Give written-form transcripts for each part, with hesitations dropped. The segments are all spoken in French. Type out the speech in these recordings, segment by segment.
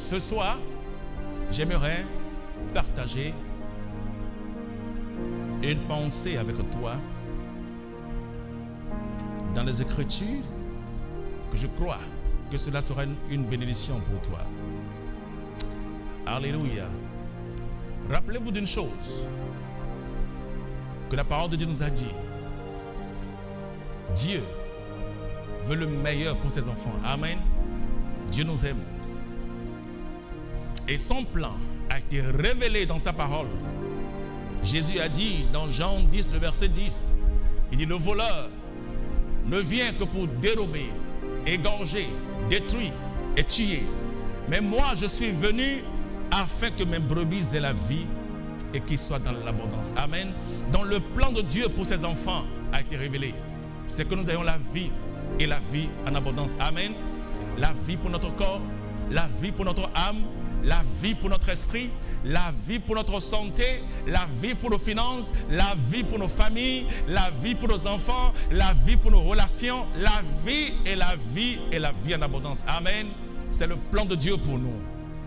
ce soir, j'aimerais partager une pensée avec toi dans les Écritures, que je crois que cela sera une bénédiction pour toi. Alléluia. Rappelez-vous d'une chose que la parole de Dieu nous a dit. Dieu veut le meilleur pour ses enfants. Amen. Dieu nous aime. Et son plan a été révélé dans sa parole. Jésus a dit dans Jean 10, le verset 10, il dit, le voleur ne vient que pour dérober, égorger, détruire et tuer. Mais moi, je suis venu afin que mes brebis aient la vie et qu'ils soient dans l'abondance. Amen. Donc le plan de Dieu pour ses enfants a été révélé. C'est que nous ayons la vie et la vie en abondance. Amen. La vie pour notre corps, la vie pour notre âme, la vie pour notre esprit, la vie pour notre santé, la vie pour nos finances, la vie pour nos familles, la vie pour nos enfants, la vie pour nos relations, la vie et la vie et la vie en abondance. Amen. C'est le plan de Dieu pour nous.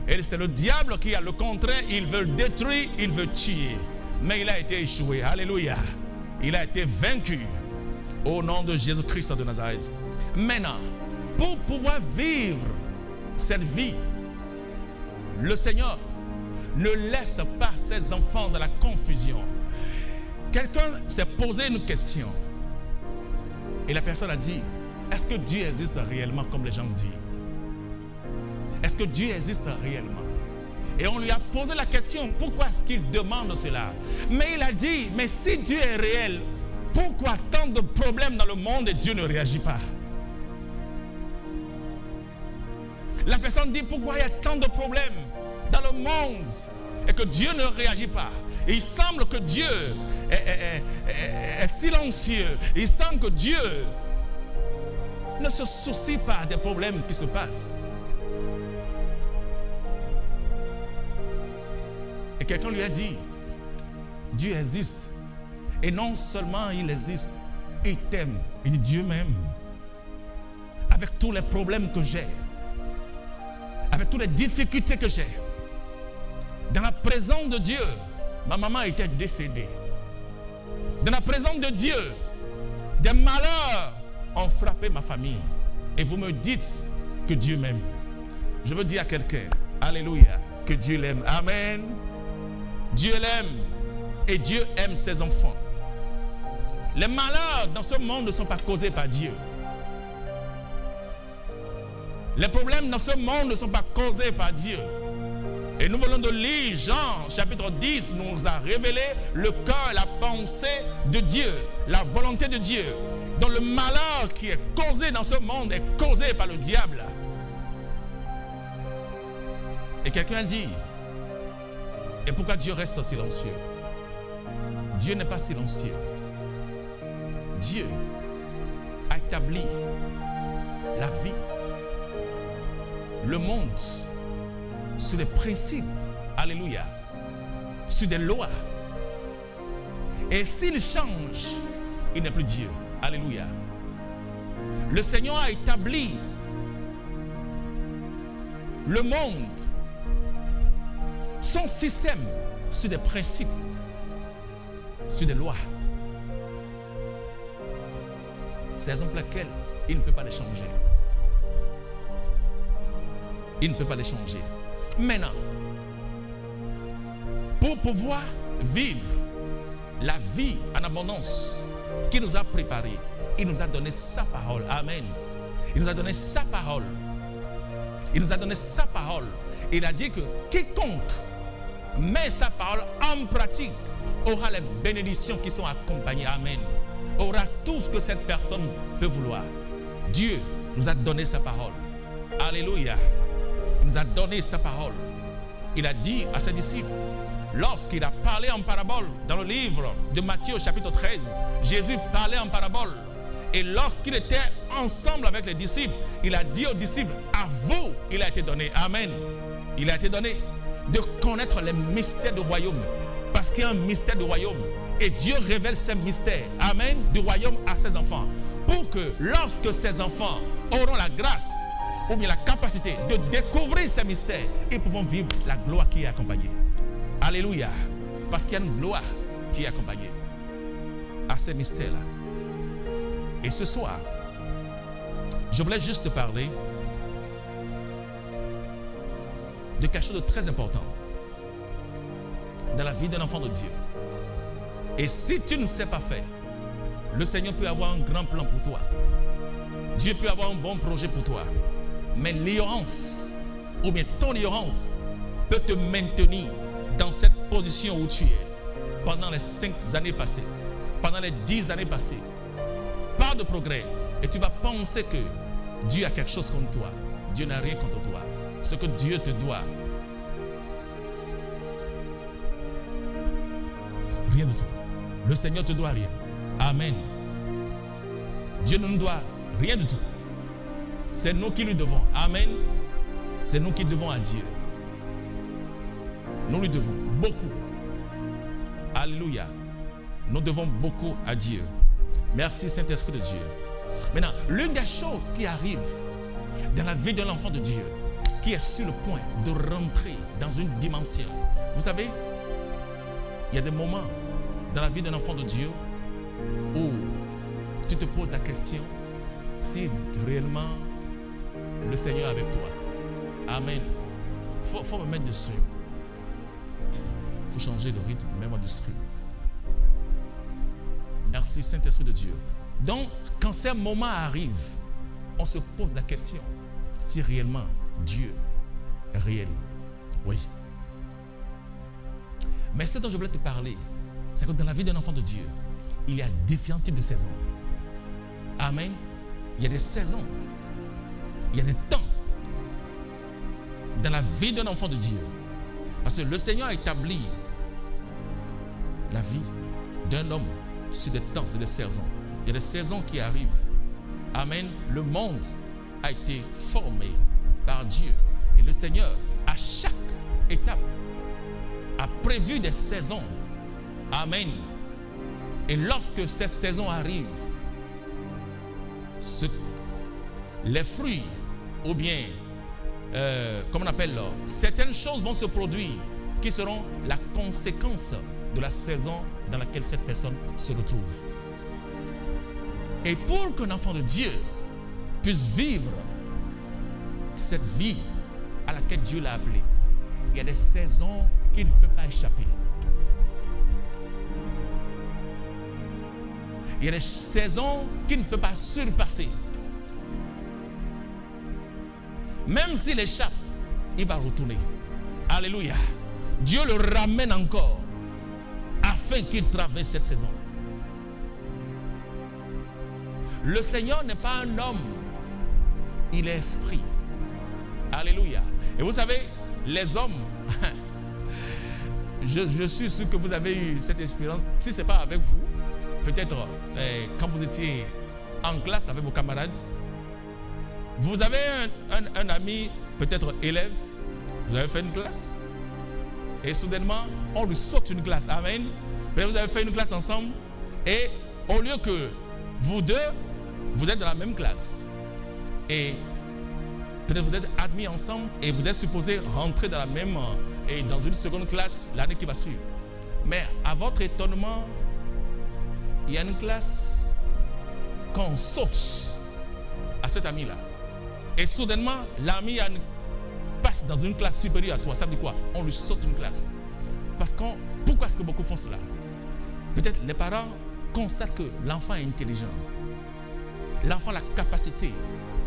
Et c'est le diable qui a le contraire, il veut détruire, il veut tuer. Mais il a été échoué. Alléluia. Il a été vaincu au nom de Jésus-Christ de Nazareth. Maintenant, pour pouvoir vivre cette vie, le Seigneur ne laisse pas ses enfants dans la confusion. Quelqu'un s'est posé une question. Et la personne a dit, est-ce que Dieu existe réellement comme les gens disent? Est-ce que Dieu existe réellement? Et on lui a posé la question, pourquoi est-ce qu'il demande cela? Mais il a dit, mais si Dieu est réel, pourquoi tant de problèmes dans le monde et Dieu ne réagit pas? La personne dit, pourquoi il y a tant de problèmes dans le monde et que Dieu ne réagit pas? Et il semble que Dieu est silencieux. Il semble que Dieu ne se soucie pas des problèmes qui se passent. Et quelqu'un lui a dit, Dieu existe. Et non seulement il existe, il t'aime. Il dit, Dieu m'aime. Avec tous les problèmes que j'ai, avec toutes les difficultés que j'ai, dans la présence de Dieu, ma maman était décédée. Dans la présence de Dieu, des malheurs ont frappé ma famille. Et vous me dites que Dieu m'aime. Je veux dire à quelqu'un, alléluia, que Dieu l'aime. Amen. Dieu l'aime et Dieu aime ses enfants. Les malheurs dans ce monde ne sont pas causés par Dieu. Les problèmes dans ce monde ne sont pas causés par Dieu. Et nous venons de lire Jean chapitre 10 nous a révélé le cœur et la pensée de Dieu, la volonté de Dieu. Donc le malheur qui est causé dans ce monde est causé par le diable. Et quelqu'un dit, et pourquoi Dieu reste silencieux? Dieu n'est pas silencieux. Dieu a établi la vie, le monde, sur des principes, alléluia, sur des lois. Et s'il change, il n'est plus Dieu, alléluia. Le Seigneur a établi le monde, son système, sur des principes, sur des lois. C'est la raison pour laquelle il ne peut pas les changer. Il ne peut pas les changer. Maintenant, pour pouvoir vivre la vie en abondance qu'il nous a préparée, il nous a donné sa parole. Amen. Il nous a donné sa parole. Il nous a donné sa parole. Il a dit que quiconque met sa parole en pratique aura les bénédictions qui sont accompagnées. Amen. Aura tout ce que cette personne peut vouloir. Dieu nous a donné sa parole. Alléluia. Il nous a donné sa parole. Il a dit à ses disciples, lorsqu'il a parlé en parabole dans le livre de Matthieu chapitre 13, Jésus parlait en parabole. Et lorsqu'il était ensemble avec les disciples, il a dit aux disciples, à vous, il a été donné. Amen. Il a été donné de connaître les mystères du royaume. Parce qu'il y a un mystère du royaume. Et Dieu révèle ces mystères, amen, du royaume à ses enfants. Pour que lorsque ses enfants auront la grâce ou bien la capacité de découvrir ces mystères et pouvons vivre la gloire qui est accompagnée. Alléluia. Parce qu'il y a une gloire qui est accompagnée à ces mystères-là. Et ce soir, je voulais juste te parler de quelque chose de très important dans la vie d'un enfant de Dieu. Et si tu ne sais pas faire, le Seigneur peut avoir un grand plan pour toi. Dieu peut avoir un bon projet pour toi. Mais l'ignorance, ou bien ton ignorance, peut te maintenir dans cette position où tu es pendant les 5 années passées, pendant les 10 années passées. Pas de progrès. Et tu vas penser que Dieu a quelque chose contre toi. Dieu n'a rien contre toi. Ce que Dieu te doit, rien du tout. Le Seigneur te doit rien. Amen. Dieu ne nous doit rien du tout. C'est nous qui lui devons. Amen. C'est nous qui devons à Dieu. Nous lui devons beaucoup. Alléluia. Nous devons beaucoup à Dieu. Merci Saint-Esprit de Dieu. Maintenant, l'une des choses qui arrive dans la vie de l'enfant de Dieu, qui est sur le point de rentrer dans une dimension. Vous savez, il y a des moments dans la vie d'un enfant de Dieu où tu te poses la question si réellement le Seigneur est avec toi. Amen. Il faut me mettre dessus. Il faut changer le rythme, mets-moi dessus. Merci Saint-Esprit de Dieu. Donc, quand ces moments arrivent, on se pose la question si réellement Dieu est réel. Oui. Mais ce dont je voulais te parler, c'est que dans la vie d'un enfant de Dieu, il y a différents types de saisons. Amen. Il y a des saisons. Il y a des temps dans la vie d'un enfant de Dieu. Parce que le Seigneur a établi la vie d'un homme sur des temps et des saisons. Il y a des saisons qui arrivent. Amen. Le monde a été formé par Dieu. Et le Seigneur, à chaque étape, a prévu des saisons. Amen. Et lorsque ces saisons arrivent, les fruits, ou bien, comment on appelle là, certaines choses vont se produire qui seront la conséquence de la saison dans laquelle cette personne se retrouve. Et pour qu'un enfant de Dieu puisse vivre cette vie à laquelle Dieu l'a appelé, il y a des saisons qu'il ne peut pas échapper. Il y a des saisons qu'il ne peut pas surpasser. Même s'il échappe, il va retourner. Alléluia. Dieu le ramène encore afin qu'il traverse cette saison. Le Seigneur n'est pas un homme, il est esprit. Alléluia. Et vous savez, les hommes, je suis sûr que vous avez eu cette expérience. Si ce n'est pas avec vous, peut-être quand vous étiez en classe avec vos camarades, vous avez un ami, peut-être élève, vous avez fait une classe, et soudainement, on lui saute une classe. Amen. Mais vous avez fait une classe ensemble, et au lieu que vous deux, vous êtes dans la même classe, et peut-être vous êtes admis ensemble, et vous êtes supposé rentrer dans la même, et dans une seconde classe l'année qui va suivre. Mais à votre étonnement, il y a une classe qu'on saute à cet ami-là. Et soudainement, l'ami passe dans une classe supérieure à toi. Ça veut dire quoi? On lui saute une classe. Pourquoi est-ce que beaucoup font cela? Peut-être les parents constatent que l'enfant est intelligent. L'enfant a la capacité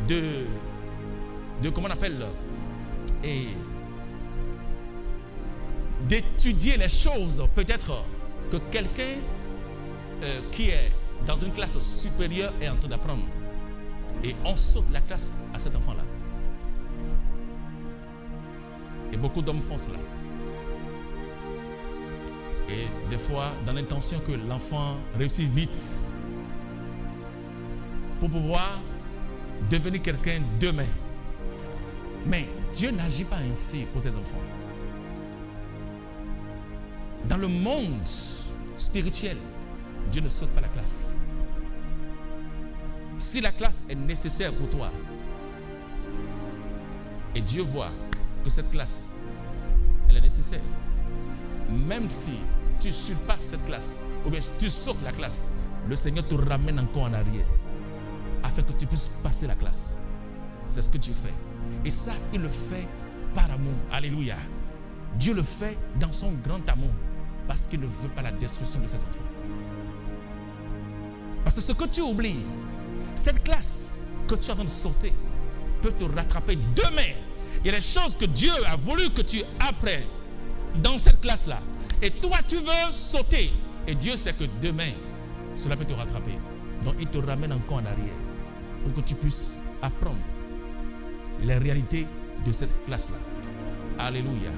de comment on appelle, d'étudier les choses. Peut-être que quelqu'un qui est dans une classe supérieure est en train d'apprendre. Et on saute la classe à cet enfant-là. Et beaucoup d'hommes font cela. Et des fois, dans l'intention que l'enfant réussisse vite pour pouvoir devenir quelqu'un demain. Mais Dieu n'agit pas ainsi pour ses enfants. Dans le monde spirituel, Dieu ne saute pas la classe. Si la classe est nécessaire pour toi, Et Dieu voit que cette classe, elle est nécessaire. Même si tu surpasses cette classe, ou bien tu sautes la classe, le Seigneur te ramène encore en arrière, afin que tu puisses passer la classe. C'est ce que Dieu fait. Et ça, il le fait par amour. Alléluia. Dieu le fait dans son grand amour, parce qu'il ne veut pas la destruction de ses enfants. Parce que ce que tu oublies, cette classe que tu es en train de sauter peut te rattraper demain. Il y a des choses que Dieu a voulu que tu apprennes dans cette classe-là. Et toi, tu veux sauter. Et Dieu sait que demain, cela peut te rattraper. Donc, il te ramène encore en arrière pour que tu puisses apprendre les réalités de cette classe-là. Alléluia.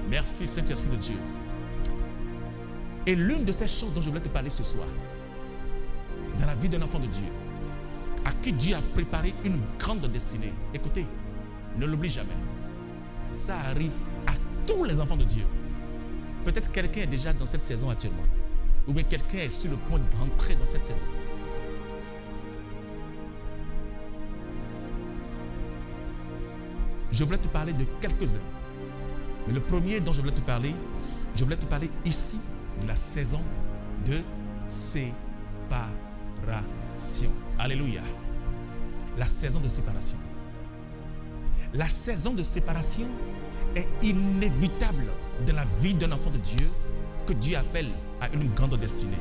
Merci, Saint-Esprit de Dieu. Et l'une de ces choses dont je voulais te parler ce soir, dans la vie d'un enfant de Dieu, à qui Dieu a préparé une grande destinée. Écoutez, ne l'oublie jamais. Ça arrive à tous les enfants de Dieu. Peut-être quelqu'un est déjà dans cette saison actuellement, ou bien quelqu'un est sur le point d'entrer dans cette saison. Je voulais te parler de quelques-uns. Mais le premier dont je voulais te parler ici de la saison de séparation. Alléluia. La saison de séparation. La saison de séparation est inévitable dans la vie d'un enfant de Dieu que Dieu appelle à une grande destinée.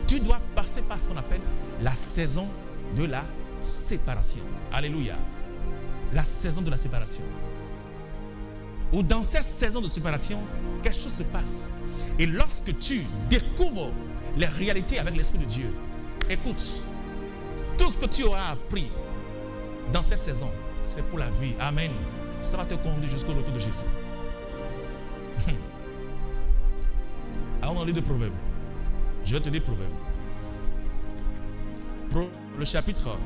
Tu dois passer par ce qu'on appelle la saison de la séparation. Alléluia. La saison de la séparation. Ou dans cette saison de séparation, quelque chose se passe. Et lorsque tu découvres les réalités avec l'Esprit de Dieu, écoute, tout ce que tu auras appris dans cette saison, c'est pour la vie. Amen. Ça va te conduire jusqu'au retour de Jésus. Allons dans le livre de Proverbes. Je vais te dire Proverbes. Le chapitre.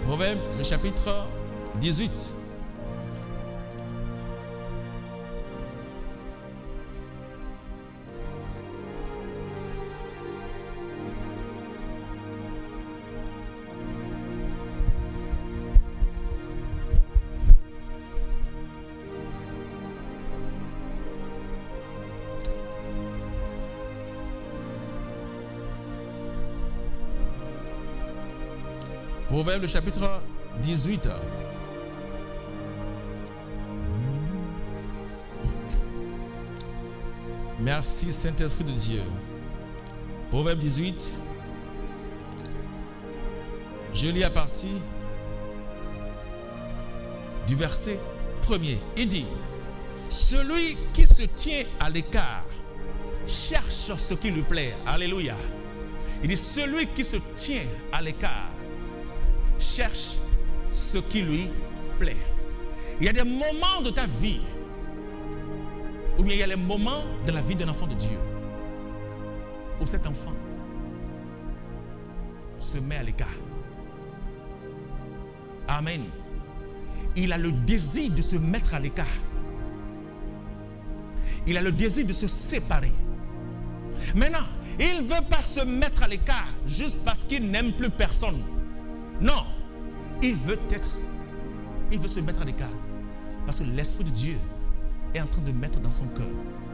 Proverbes, le chapitre 18. Proverbe le chapitre 18. Merci Saint-Esprit de Dieu. Proverbe 18. Je lis à partir du verset 1er. Il dit: celui qui se tient à l'écart cherche ce qui lui plaît. Alléluia. Il dit: celui qui se tient à l'écart cherche ce qui lui plaît. Il y a des moments de ta vie, ou bien il y a les moments de la vie d'un enfant de Dieu où cet enfant se met à l'écart. Amen. Il a le désir de se mettre à l'écart. Il a le désir de se séparer. Maintenant, il ne veut pas se mettre à l'écart juste parce qu'il n'aime plus personne. Non, il veut se mettre à l'écart parce que l'Esprit de Dieu est en train de mettre dans son cœur: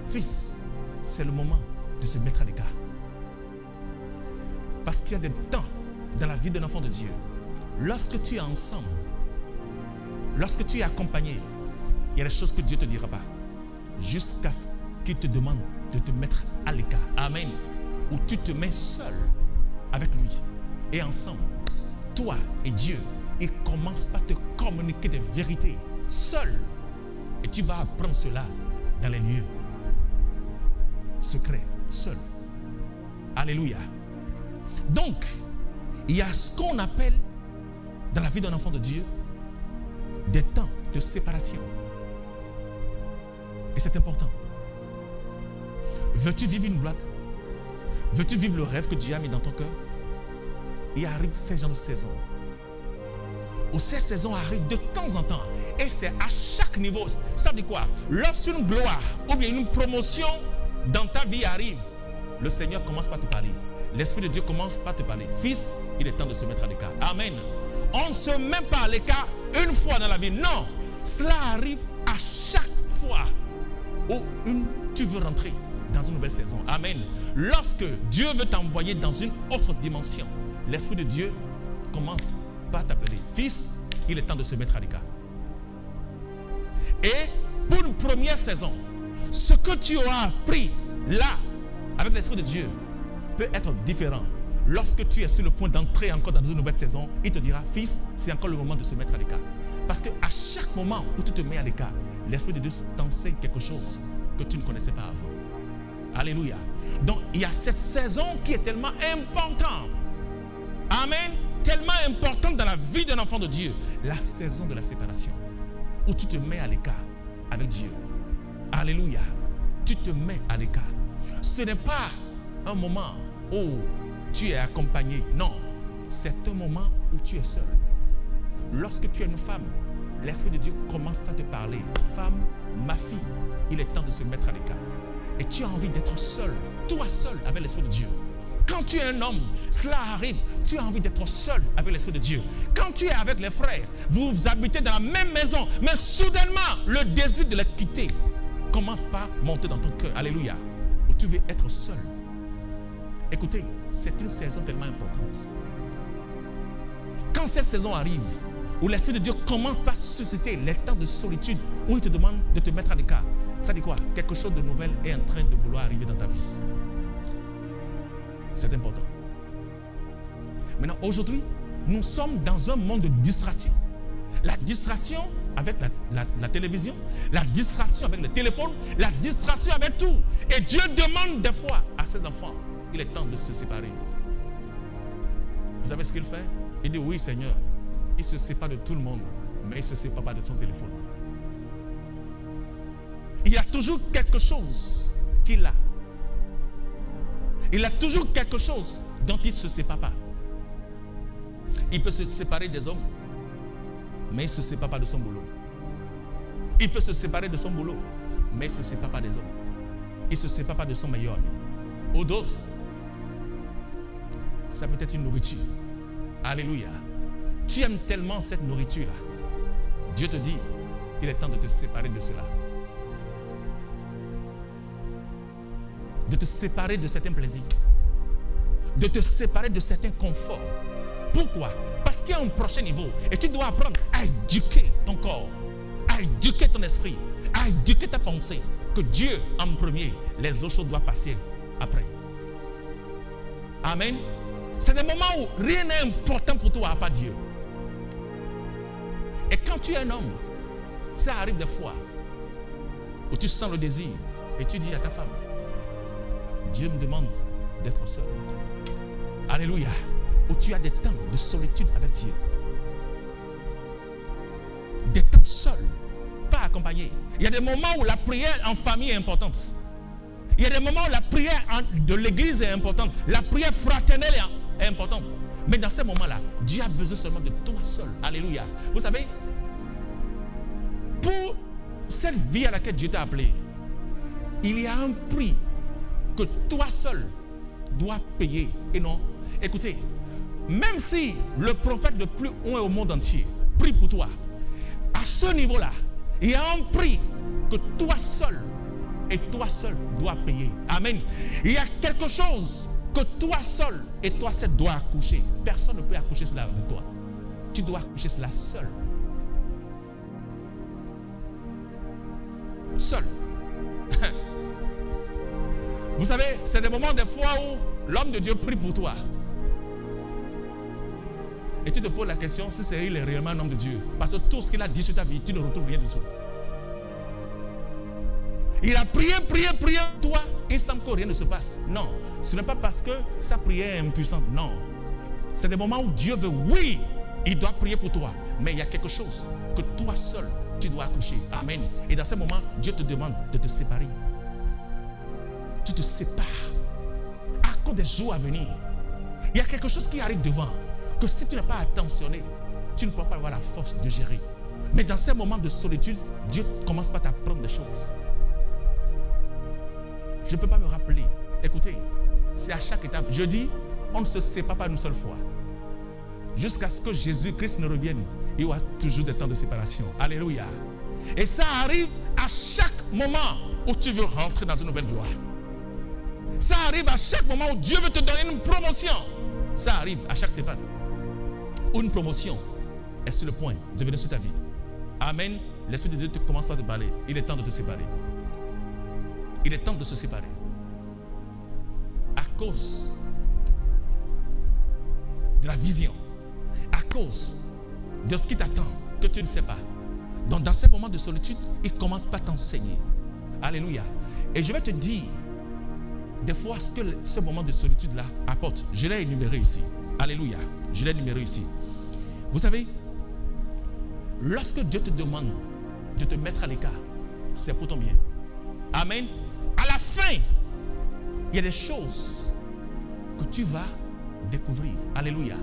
fils, c'est le moment de se mettre à l'écart. Parce qu'il y a des temps dans la vie d'un enfant de Dieu, lorsque tu es ensemble, lorsque tu es accompagné, il y a des choses que Dieu ne te dira pas jusqu'à ce qu'il te demande de te mettre à l'écart. Amen. Où tu te mets seul avec lui et ensemble, toi et Dieu, il commence par te communiquer des vérités seul. Et tu vas apprendre cela dans les lieux secrets, seul. Alléluia. Donc, il y a ce qu'on appelle dans la vie d'un enfant de Dieu des temps de séparation. Et c'est important. Veux-tu vivre une gloire? Veux-tu vivre le rêve que Dieu a mis dans ton cœur? Il arrive ces genres de saisons où ces saisons arrivent de temps en temps. Et c'est à chaque niveau. Ça veut dire quoi? Lorsqu'une gloire ou bien une promotion dans ta vie arrive, le Seigneur commence par te parler. L'Esprit de Dieu commence par te parler. Fils, il est temps de se mettre à l'écart. Amen. On ne se met pas à l'écart une fois dans la vie. Non. Cela arrive à chaque fois où tu veux rentrer dans une nouvelle saison. Amen. Lorsque Dieu veut t'envoyer dans une autre dimension, l'Esprit de Dieu commence par t'appeler. Fils, il est temps de se mettre à l'écart. Et pour une première saison, ce que tu auras appris là, avec l'Esprit de Dieu, peut être différent. Lorsque tu es sur le point d'entrer encore dans une nouvelle saison, il te dira, fils, c'est encore le moment de se mettre à l'écart. Parce qu'à chaque moment où tu te mets à l'écart, l'Esprit de Dieu t'enseigne quelque chose que tu ne connaissais pas avant. Alléluia. Donc, il y a cette saison qui est tellement importante. Amen. Tellement importante dans la vie d'un enfant de Dieu. La saison de la séparation. Où tu te mets à l'écart avec Dieu. Alléluia. Tu te mets à l'écart. Ce n'est pas un moment où tu es accompagné. Non. C'est un moment où tu es seul. Lorsque tu es une femme, l'Esprit de Dieu commence par te parler. Femme, ma fille, il est temps de se mettre à l'écart. Et tu as envie d'être seul, toi seul avec l'Esprit de Dieu. Quand tu es un homme, cela arrive, tu as envie d'être seul avec l'Esprit de Dieu. Quand tu es avec les frères, vous habitez dans la même maison, mais soudainement, le désir de les quitter commence par monter dans ton cœur. Alléluia. Où tu veux être seul. Écoutez, c'est une saison tellement importante. Quand cette saison arrive, où l'Esprit de Dieu commence par susciter les temps de solitude, où il te demande de te mettre à l'écart, ça dit quoi? Quelque chose de nouvel est en train de vouloir arriver dans ta vie. C'est important. Maintenant, aujourd'hui, nous sommes dans un monde de distraction. La distraction avec la télévision, la distraction avec le téléphone, la distraction avec tout. Et Dieu demande des fois à ses enfants, il est temps de se séparer. Vous savez ce qu'il fait? Il dit, oui Seigneur, il se sépare de tout le monde, mais il ne se sépare pas de son téléphone. Il y a toujours quelque chose qu'il a. Il a toujours quelque chose dont il ne se sépare pas. Il peut se séparer des hommes, mais il ne se sépare pas de son boulot. Il peut se séparer de son boulot, mais il ne se sépare pas des hommes. Il ne se sépare pas de son meilleur ami. Ou d'autres, ça peut être une nourriture. Alléluia. Tu aimes tellement cette nourriture-là. Dieu te dit, il est temps de te séparer de cela. De te séparer de certains plaisirs. De te séparer de certains conforts. Pourquoi? Parce qu'il y a un prochain niveau. Et tu dois apprendre à éduquer ton corps, à éduquer ton esprit, à éduquer ta pensée. Que Dieu en premier, les autres choses doivent passer après. Amen. C'est des moments où rien n'est important pour toi à part Dieu. Et quand tu es un homme, ça arrive des fois où tu sens le désir et tu dis à ta femme, Dieu me demande d'être seul. Alléluia. Où tu as des temps de solitude avec Dieu. Des temps seuls, pas accompagnés. Il y a des moments où la prière en famille est importante. Il y a des moments où la prière de l'église est importante. La prière fraternelle est importante. Mais dans ces moments-là, Dieu a besoin seulement de toi seul. Alléluia. Vous savez, pour cette vie à laquelle Dieu t'a appelé, il y a un prix que toi seul dois payer. Et non, écoutez, même si le prophète le plus haut au monde entier prie pour toi, à ce niveau-là, il y a un prix que toi seul et toi seul dois payer. Amen. Il y a quelque chose que toi seul et toi seul dois accoucher. Personne ne peut accoucher cela avec toi. Tu dois accoucher cela seul. Seul. Vous savez, c'est des moments des fois où l'homme de Dieu prie pour toi. Et tu te poses la question si c'est il est réellement un homme de Dieu. Parce que tout ce qu'il a dit sur ta vie, tu ne retrouves rien du tout. Il a prié, toi, il semble que rien ne se passe. Non, ce n'est pas parce que sa prière est impuissante. Non, c'est des moments où Dieu veut, oui, il doit prier pour toi. Mais il y a quelque chose que toi seul, tu dois accoucher. Amen. Et dans ce moment, Dieu te demande de te séparer. Tu te sépares à cause des jours à venir. Il y a quelque chose qui arrive devant, que si tu n'es pas attentionné, tu ne pourras pas avoir la force de gérer. Mais dans ces moments de solitude, Dieu commence par t'apprendre des choses. Je ne peux pas me rappeler. Écoutez, C'est à chaque étape. Je dis, on ne se sépare pas une seule fois. Jusqu'à ce que Jésus-Christ ne revienne, il y aura toujours des temps de séparation. Alléluia. Et ça arrive à chaque moment où tu veux rentrer dans une nouvelle gloire. Ça arrive à chaque moment où Dieu veut te donner une promotion. Ça arrive à chaque étape où une promotion est sur le point de venir sur ta vie. Amen. L'Esprit de Dieu ne commence pas à te parler. Il est temps de te séparer. Il est temps de se séparer. À cause de la vision, à cause de ce qui t'attend, que tu ne sais pas. Donc dans ces moments de solitude, il ne commence pas à t'enseigner. Alléluia. Et je vais te dire des fois ce que ce moment de solitude-là apporte. Je l'ai énuméré ici. Alléluia. Je l'ai énuméré ici. Vous savez, lorsque Dieu te demande de te mettre à l'écart, c'est pour ton bien. Amen. À la fin, il y a des choses que tu vas découvrir. Alléluia.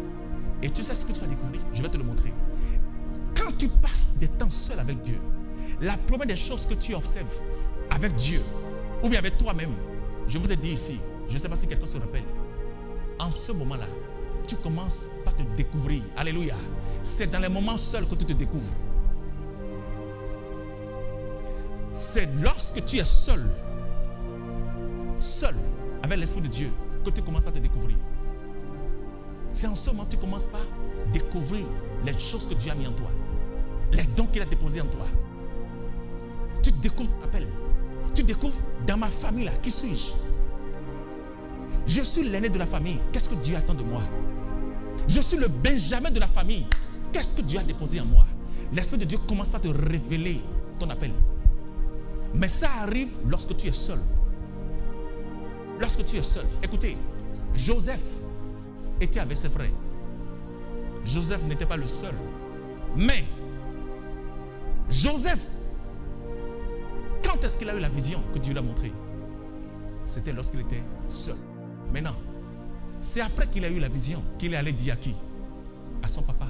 Et tu sais ce que tu vas découvrir? Je vais te le montrer. Quand tu passes des temps seul avec Dieu, la première des choses que tu observes avec Dieu, ou bien avec toi-même, je vous ai dit ici, je ne sais pas si quelqu'un se rappelle, en ce moment-là, tu commences par te découvrir. Alléluia. C'est dans les moments seuls que tu te découvres. C'est lorsque tu es seul avec l'Esprit de Dieu, que tu commences à te découvrir. C'est en ce moment que tu commences par découvrir les choses que Dieu a mis en toi, les dons qu'il a déposés en toi. Tu découvres ton appel. Tu découvres dans ma famille là, qui suis-je? Je suis l'aîné de la famille. Qu'est-ce que Dieu attend de moi? Je suis le Benjamin de la famille. Qu'est-ce que Dieu a déposé en moi? L'Esprit de Dieu commence par te révéler ton appel. Mais ça arrive lorsque tu es seul. Lorsque tu es seul. Écoutez, Joseph était avec ses frères. Joseph n'était pas le seul. Mais Joseph, quand est-ce qu'il a eu la vision que Dieu lui a montrée? C'était lorsqu'il était seul. Maintenant, c'est après qu'il a eu la vision qu'il est allé dire à qui? À son papa.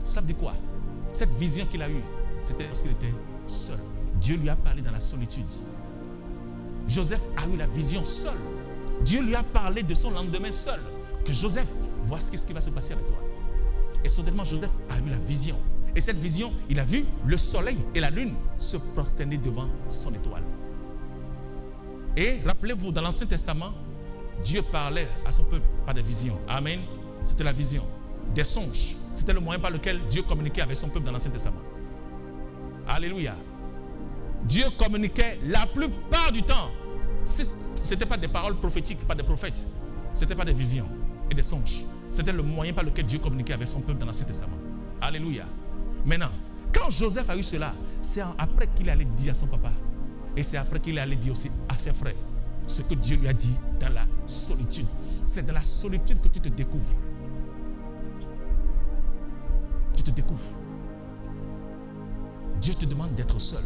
Ça veut dire quoi? Cette vision qu'il a eue, c'était lorsqu'il était seul. Dieu lui a parlé dans la solitude. Joseph a eu la vision seul. Dieu lui a parlé de son lendemain seul. Que Joseph, voici ce qui va se passer avec toi. Et soudainement, Joseph a eu la vision. Et cette vision, il a vu le soleil et la lune se prosterner devant son étoile. Et rappelez-vous, dans l'Ancien Testament, Dieu parlait à son peuple par des visions. Amen. C'était la vision. Des songes. C'était le moyen par lequel Dieu communiquait avec son peuple dans l'Ancien Testament. Alléluia. Dieu communiquait la plupart du temps. Ce n'était pas des paroles prophétiques, pas des prophètes. Ce n'était pas des visions et des songes. C'était le moyen par lequel Dieu communiquait avec son peuple dans l'Ancien Testament. Alléluia. Maintenant, quand Joseph a eu cela, c'est après qu'il allait dire à son papa. Et c'est après qu'il allait dire aussi à ses frères ce que Dieu lui a dit dans la solitude. C'est dans la solitude que tu te découvres. Tu te découvres. Dieu te demande d'être seul.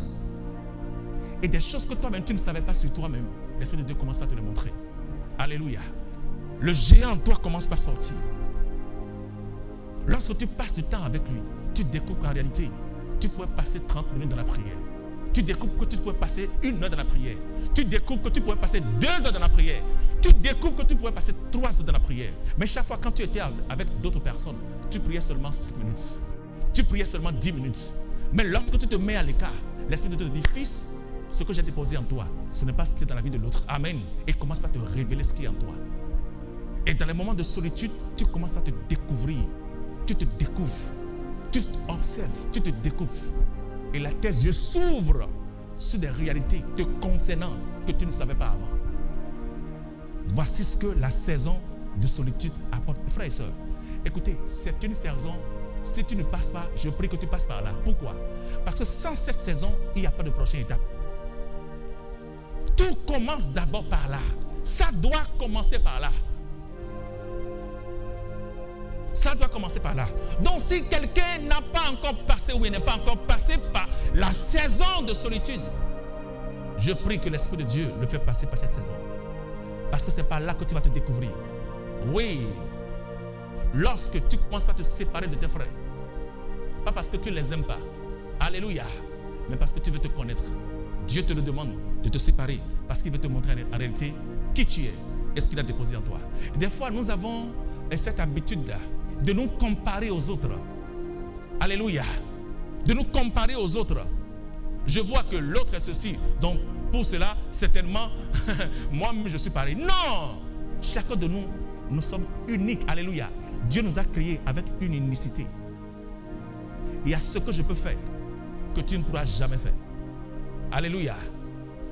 Et des choses que toi-même tu ne savais pas sur toi-même, l'Esprit de Dieu commence à te les montrer. Alléluia. Le géant en toi commence par sortir. Lorsque tu passes du temps avec lui, tu découvres qu'en réalité, tu pouvais passer 30 minutes dans la prière. Tu découvres que tu pouvais passer 1 heure dans la prière. Tu découvres que tu pouvais passer 2 heures dans la prière. Tu découvres que tu pouvais passer 3 heures dans la prière. Mais chaque fois quand tu étais avec d'autres personnes, tu priais seulement 5 minutes. Tu priais seulement 10 minutes. Mais lorsque tu te mets à l'écart, l'Esprit de Dieu te dit, fils, ce que j'ai déposé en toi, ce n'est pas ce qui est dans la vie de l'autre. Amen. Et commence par te révéler ce qui est en toi. Et dans les moments de solitude, tu commences par te découvrir. Tu te découvres. Tu observes. Tu te découvres. Et là, tes yeux s'ouvrent sur des réalités te concernant que tu ne savais pas avant. Voici ce que la saison de solitude apporte. Frères et sœurs, écoutez, c'est une saison. Si tu ne passes pas, je prie que tu passes par là. Pourquoi? Parce que sans cette saison, il n'y a pas de prochaine étape. Tout commence d'abord par là. Ça doit commencer par là. Ça doit commencer par là. Donc si quelqu'un n'a pas encore passé ou il n'est pas encore passé par la saison de solitude, je prie que l'Esprit de Dieu le fait passer par cette saison. Parce que c'est par là que tu vas te découvrir. Oui. Lorsque tu commences par te séparer de tes frères, pas parce que tu ne les aimes pas, alléluia, mais parce que tu veux te connaître. Dieu te le demande de te séparer parce qu'il veut te montrer en réalité qui tu es. et ce qu'il a déposé en toi. Des fois, nous avons cette habitude-là de nous comparer aux autres. Alléluia. De nous comparer aux autres. Je vois que l'autre est ceci, donc pour cela, certainement, moi-même je suis pareil. Non! Chacun de nous, nous sommes uniques. Alléluia. Dieu nous a créés avec une unicité. Il y a ce que je peux faire que tu ne pourras jamais faire. Alléluia.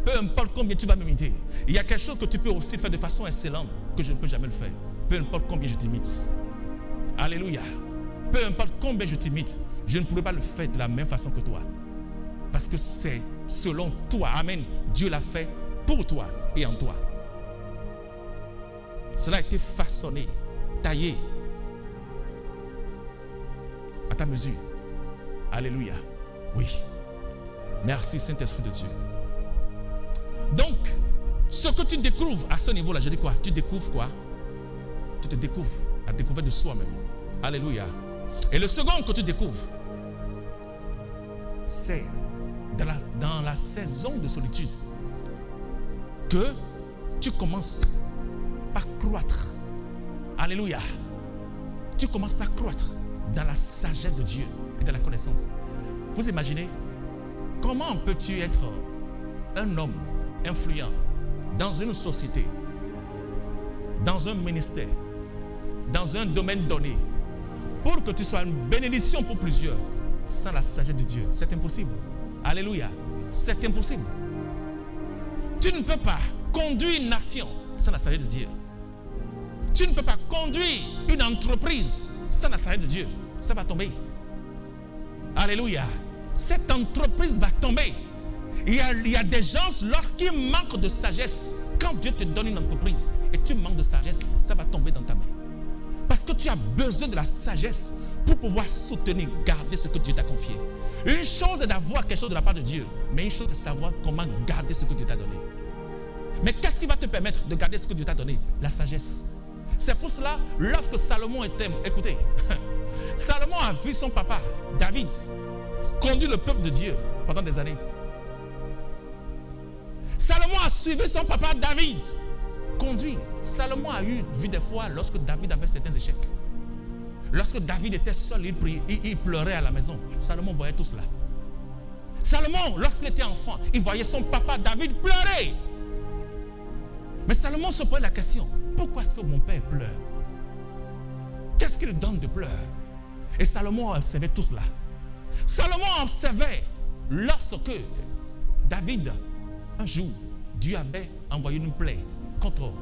Peu importe combien tu vas m'imiter, il y a quelque chose que tu peux aussi faire de façon excellente que je ne peux jamais le faire. Peu importe combien je t'imite. Alléluia. Peu importe combien je t'imite, je ne pourrai pas le faire de la même façon que toi. Parce que c'est selon toi. Amen. Dieu l'a fait pour toi et en toi. Cela a été façonné, taillé à ta mesure. Alléluia. Oui. Merci Saint-Esprit de Dieu. Donc, ce que tu découvres à ce niveau-là, je dis quoi? Tu découvres quoi? Tu te découvres, la découverte de soi-même. Alléluia. Et le second que tu découvres, c'est dans la saison de solitude que tu commences par croître. Alléluia. Tu commences par croître dans la sagesse de Dieu et dans la connaissance. Vous imaginez, comment peux-tu être un homme influent dans une société, dans un ministère, dans un domaine donné, pour que tu sois une bénédiction pour plusieurs, sans la sagesse de Dieu? C'est impossible. Alléluia. C'est impossible. Tu ne peux pas conduire une nation sans la sagesse de Dieu. Tu ne peux pas conduire une entreprise sans la sagesse de Dieu. Ça va tomber. Alléluia. Cette entreprise va tomber. Il y a des gens, lorsqu'ils manquent de sagesse, quand Dieu te donne une entreprise et tu manques de sagesse, ça va tomber dans ta main. Parce que tu as besoin de la sagesse pour pouvoir soutenir, garder ce que Dieu t'a confié. Une chose est d'avoir quelque chose de la part de Dieu, mais une chose est de savoir comment garder ce que Dieu t'a donné. Mais qu'est-ce qui va te permettre de garder ce que Dieu t'a donné? La sagesse. C'est pour cela, lorsque Salomon était... Écoutez, Salomon a vu son papa, David, conduire le peuple de Dieu pendant des années. Salomon a suivi son papa, David, conduire. Salomon a vu des fois, lorsque David avait certains échecs. Lorsque David était seul, il pleurait à la maison. Salomon voyait tout cela. Salomon, lorsqu'il était enfant, il voyait son papa David pleurer. Mais Salomon se posait la question, pourquoi est-ce que mon père pleure? Qu'est-ce qu'il donne de pleurs? Et Salomon observait tout cela. Salomon observait lorsque David, un jour, Dieu avait envoyé une plaie contre,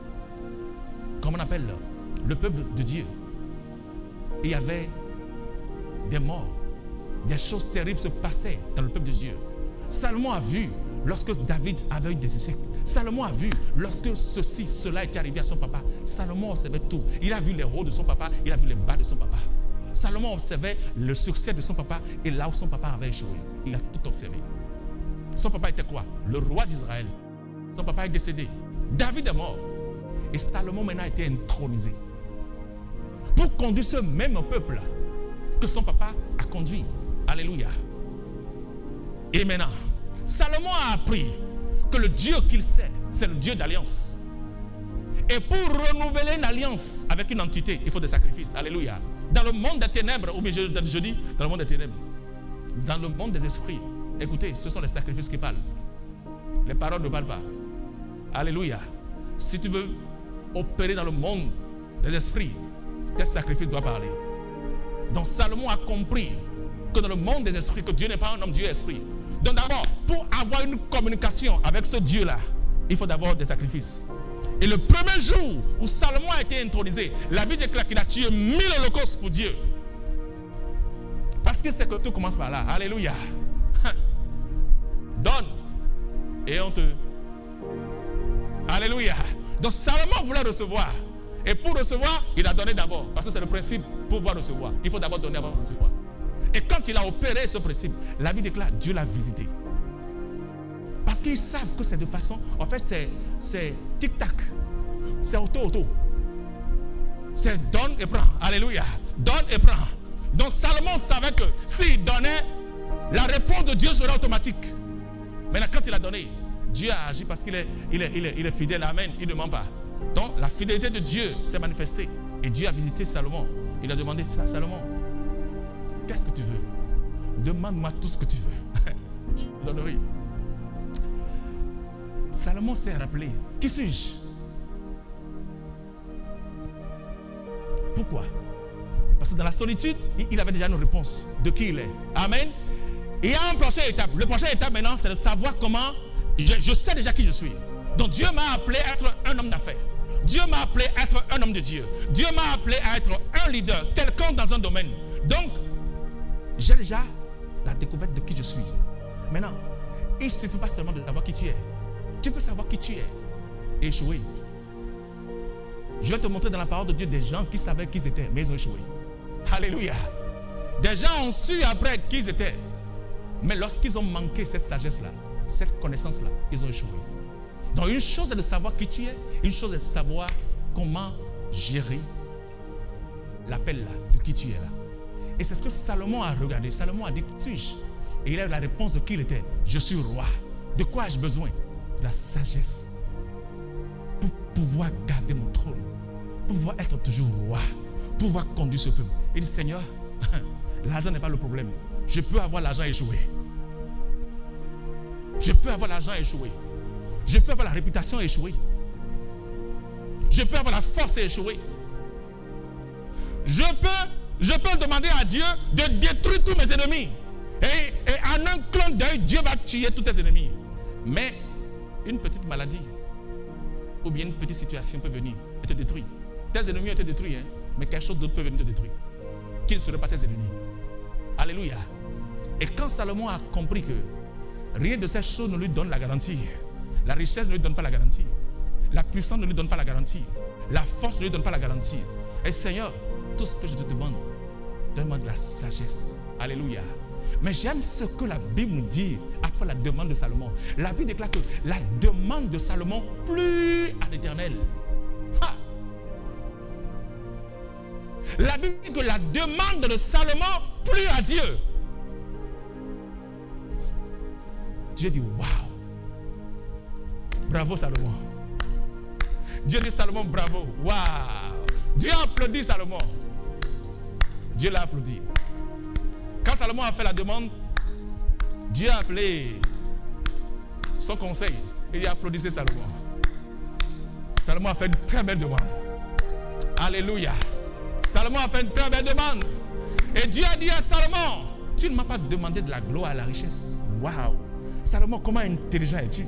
comment on appelle, le peuple de Dieu. Il y avait des morts, des choses terribles se passaient dans le peuple de Dieu. Salomon a vu lorsque David avait eu des échecs. Salomon a vu lorsque cela était arrivé à son papa. Salomon observait tout. Il a vu les hauts de son papa, il a vu les bas de son papa. Salomon observait le succès de son papa et là où son papa avait échoué. Il a tout observé. Son papa était quoi? Le roi d'Israël. Son papa est décédé. David est mort. Et Salomon maintenant a été intronisé pour conduire ce même peuple que son papa a conduit. Alléluia. Et maintenant, Salomon a appris que le Dieu qu'il sait, c'est le Dieu d'alliance. Et pour renouveler une alliance avec une entité, il faut des sacrifices. Alléluia. Dans le monde des ténèbres, ou bien je dis dans le monde des ténèbres, dans le monde des esprits, écoutez, ce sont les sacrifices qui parlent. Les paroles ne parlent pas. Alléluia. Si tu veux opérer dans le monde des esprits, tes sacrifices doivent parler. Donc Salomon a compris que dans le monde des esprits, que Dieu n'est pas un homme, Dieu est esprit. Donc d'abord, pour avoir une communication avec ce Dieu-là, il faut d'abord des sacrifices. Et le premier jour où Salomon a été intronisé, la Bible déclare qu'il a tué 1000 holocaustes pour Dieu. Parce que c'est que tout commence par là. Alléluia. Donne et on te... Alléluia. Donc Salomon voulait recevoir. Et pour recevoir, il a donné d'abord. Parce que c'est le principe pour pouvoir recevoir. Il faut d'abord donner avant de recevoir. Et quand il a opéré ce principe, la Bible déclare Dieu l'a visité. Parce qu'ils savent que c'est de façon... En fait, c'est tic-tac. C'est auto. C'est donne et prends. Alléluia. Donne et prends. Donc Salomon savait que s'il donnait, la réponse de Dieu serait automatique. Maintenant, quand il a donné, Dieu a agi parce qu'il est fidèle. Amen. Il ne ment pas. Donc la fidélité de Dieu s'est manifestée. Et Dieu a visité Salomon. Il a demandé à Salomon, qu'est-ce que tu veux? Demande-moi tout ce que tu veux. Je te donnerai. Salomon s'est rappelé, qui suis-je? Pourquoi? Parce que dans la solitude, il avait déjà une réponse de qui il est. Amen. Et il y a une prochaine étape. La prochaine étape maintenant, c'est de savoir comment. Je sais déjà qui je suis. Donc Dieu m'a appelé à être un homme d'affaires. Dieu m'a appelé à être un homme de Dieu. Dieu m'a appelé à être un leader, quelqu'un dans un domaine. Donc, j'ai déjà la découverte de qui je suis. Maintenant, il ne suffit pas seulement de savoir qui tu es. Tu peux savoir qui tu es et échouer. Je vais te montrer dans la parole de Dieu des gens qui savaient qui ils étaient, mais ils ont échoué. Alléluia. Des gens ont su après qui ils étaient. Mais lorsqu'ils ont manqué cette sagesse-là, cette connaissance-là, ils ont échoué. Donc une chose est de savoir qui tu es, une chose est de savoir comment gérer l'appel là, de qui tu es là. Et c'est ce que Salomon a regardé. Salomon a dit, qui suis-je? Et il a eu la réponse de qui il était. Je suis roi. De quoi ai-je besoin? De la sagesse. Pour pouvoir garder mon trône. Pour pouvoir être toujours roi. Pour pouvoir conduire ce peuple. Il dit, Seigneur, l'argent n'est pas le problème. Je peux avoir l'argent échoué. Je peux avoir l'argent échoué. Je peux avoir la réputation échouée. Je peux avoir la force échouée. Je peux demander à Dieu de détruire tous mes ennemis. Et en un clin d'œil, Dieu va tuer tous tes ennemis. Mais une petite maladie ou bien une petite situation peut venir et te détruire. Tes ennemis ont été détruits, hein, mais quelque chose d'autre peut venir te détruire. Qui ne seraient pas tes ennemis. Alléluia. Et quand Salomon a compris que rien de ces choses ne lui donne la garantie, la richesse ne lui donne pas la garantie, la puissance ne lui donne pas la garantie, la force ne lui donne pas la garantie. Et Seigneur, tout ce que je te demande, donne-moi de la sagesse. Alléluia. Mais j'aime ce que la Bible nous dit après la demande de Salomon. La Bible déclare que la demande de Salomon plut à l'Éternel. La Bible dit que la demande de Salomon plut à Dieu. Dieu dit waouh. Bravo Salomon. Dieu dit Salomon bravo. Waouh. Dieu a applaudi Salomon. Dieu l'a applaudi. Quand Salomon a fait la demande, Dieu a appelé son conseil et il a applaudi Salomon. Salomon a fait une très belle demande. Alléluia. Salomon a fait une très belle demande. Et Dieu a dit à Salomon, tu ne m'as pas demandé de la gloire et la richesse. Waouh. Salomon, comment intelligent es-tu?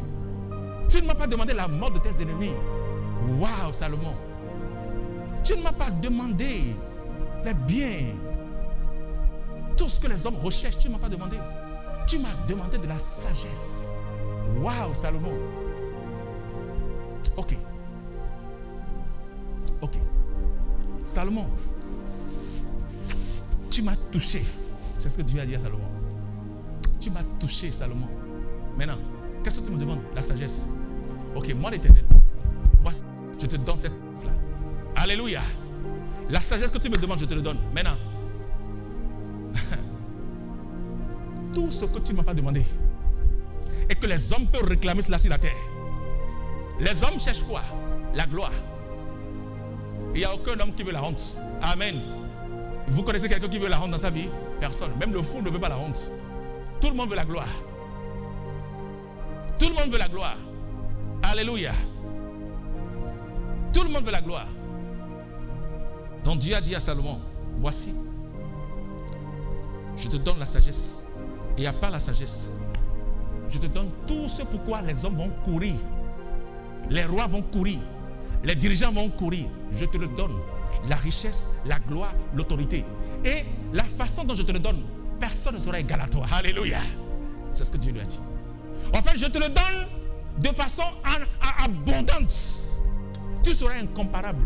Tu ne m'as pas demandé la mort de tes ennemis. Waouh, Salomon. Tu ne m'as pas demandé les biens. Tout ce que les hommes recherchent, tu ne m'as pas demandé. Tu m'as demandé de la sagesse. Waouh, Salomon. Ok. Salomon, tu m'as touché. C'est ce que Dieu a dit à Salomon. Tu m'as touché, Salomon. Maintenant, qu'est-ce que tu me demandes? La sagesse. Ok, moi l'Éternel, voici, je te donne cette sagesse-là. Alléluia. La sagesse que tu me demandes, je te le donne. Maintenant, tout ce que tu ne m'as pas demandé et que les hommes peuvent réclamer cela sur la terre. Les hommes cherchent quoi? La gloire. Il n'y a aucun homme qui veut la honte. Amen. Vous connaissez quelqu'un qui veut la honte dans sa vie? Personne. Même le fou ne veut pas la honte. Tout le monde veut la gloire. Tout le monde veut la gloire. Alléluia. Tout le monde veut la gloire. Donc Dieu a dit à Salomon, voici, je te donne la sagesse. Et à part la sagesse, je te donne tout ce pourquoi les hommes vont courir. Les rois vont courir. Les dirigeants vont courir. Je te le donne. La richesse, la gloire, l'autorité. Et la façon dont je te le donne, personne ne sera égal à toi. Alléluia. C'est ce que Dieu lui a dit. En fait, je te le donne de façon abondante. Tu seras incomparable.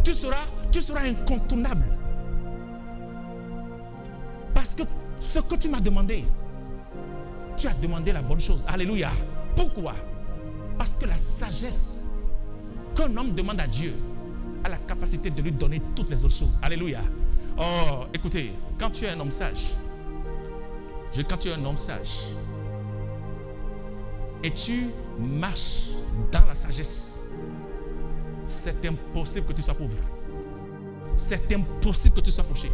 Tu seras incontournable. Parce que ce que tu m'as demandé, tu as demandé la bonne chose. Alléluia. Pourquoi? Parce que la sagesse qu'un homme demande à Dieu a la capacité de lui donner toutes les autres choses. Alléluia. Oh, écoutez, quand tu es un homme sage, et tu marches dans la sagesse, c'est impossible que tu sois pauvre. C'est impossible que tu sois fauché.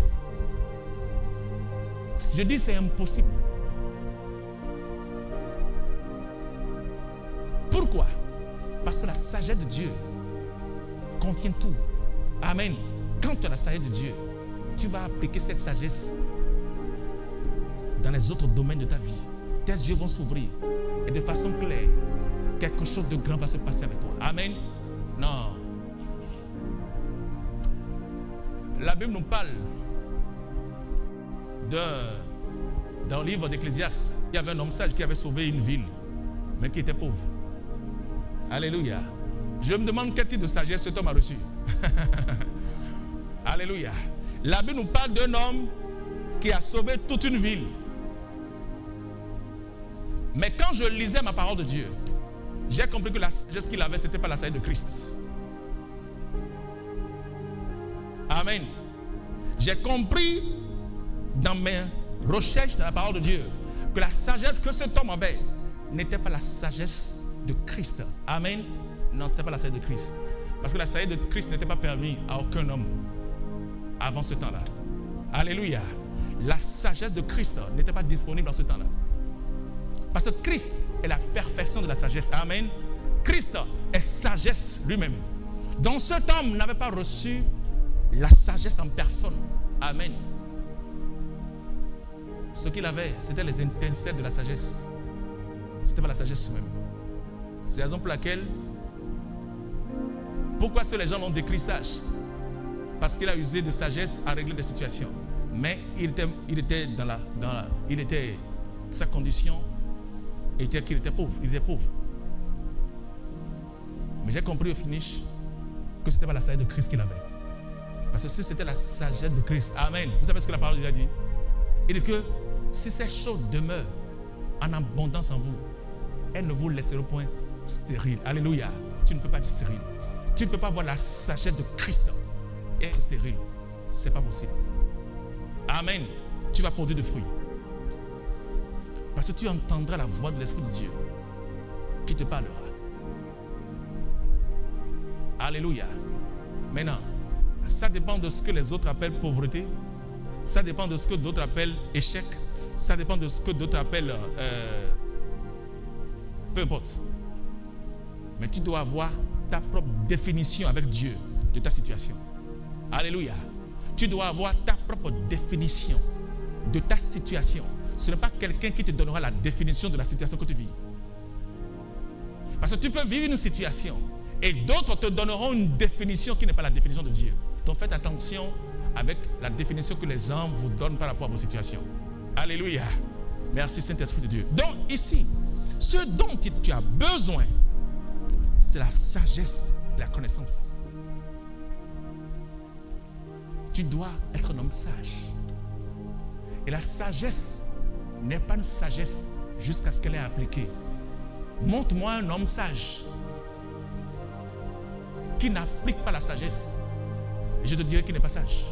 Je dis c'est impossible. Pourquoi? Parce que la sagesse de Dieu contient tout. Amen. Quand tu as la sagesse de Dieu, tu vas appliquer cette sagesse dans les autres domaines de ta vie. Tes yeux vont s'ouvrir et de façon claire, quelque chose de grand va se passer avec toi. Amen. Non. La Bible nous parle dans le livre d'Ecclésiaste. Il y avait un homme sage qui avait sauvé une ville, mais qui était pauvre. Alléluia. Je me demande quel type de sagesse cet homme a reçu. Alléluia. La Bible nous parle d'un homme qui a sauvé toute une ville. Mais quand je lisais ma parole de Dieu, j'ai compris que la sagesse qu'il avait, ce n'était pas la sagesse de Christ. Amen. J'ai compris dans mes recherches dans la parole de Dieu que la sagesse que cet homme avait n'était pas la sagesse de Christ. Amen. Non, ce n'était pas la sagesse de Christ. Parce que la sagesse de Christ n'était pas permise à aucun homme avant ce temps-là. Alléluia. La sagesse de Christ n'était pas disponible en ce temps-là. Parce que Christ est la perfection de la sagesse. Amen. Christ est sagesse lui-même. Donc cet homme n'avait pas reçu la sagesse en personne. Amen. Ce qu'il avait, c'était les étincelles de la sagesse. C'était pas la sagesse même. C'est la raison pour laquelle, pourquoi est-ce que les gens l'ont décrit sage? Parce qu'il a usé de sagesse à régler des situations. Mais sa condition était qu'il était pauvre. Il était pauvre. Mais j'ai compris au finish que ce n'était pas la sagesse de Christ qu'il avait. Parce que si c'était la sagesse de Christ, amen. Vous savez ce que la parole de Dieu a dit? Il dit que si ces choses demeurent en abondance en vous, elles ne vous laisseront point stérile. Alléluia. Tu ne peux pas être stérile. Tu ne peux pas avoir la sagesse de Christ et être stérile. Ce n'est pas possible. Amen. Tu vas produire des fruits. Parce que tu entendras la voix de l'Esprit de Dieu qui te parlera. Alléluia. Maintenant, ça dépend de ce que les autres appellent pauvreté. Ça dépend de ce que d'autres appellent échec. Ça dépend de ce que d'autres appellent peu importe. Mais tu dois avoir ta propre définition avec Dieu de ta situation. Alléluia. Tu dois avoir ta propre définition de ta situation. Ce n'est pas quelqu'un qui te donnera la définition de la situation que tu vis. Parce que tu peux vivre une situation et d'autres te donneront une définition qui n'est pas la définition de Dieu. Donc faites attention avec la définition que les gens vous donnent par rapport à vos situations. Alléluia. Merci Saint-Esprit de Dieu. Donc ici, ce dont tu as besoin, c'est la sagesse, la connaissance. Tu dois être un homme sage. Et la sagesse n'est pas une sagesse jusqu'à ce qu'elle est appliquée. Montre-moi un homme sage qui n'applique pas la sagesse. Et je te dirai qu'il n'est pas sage.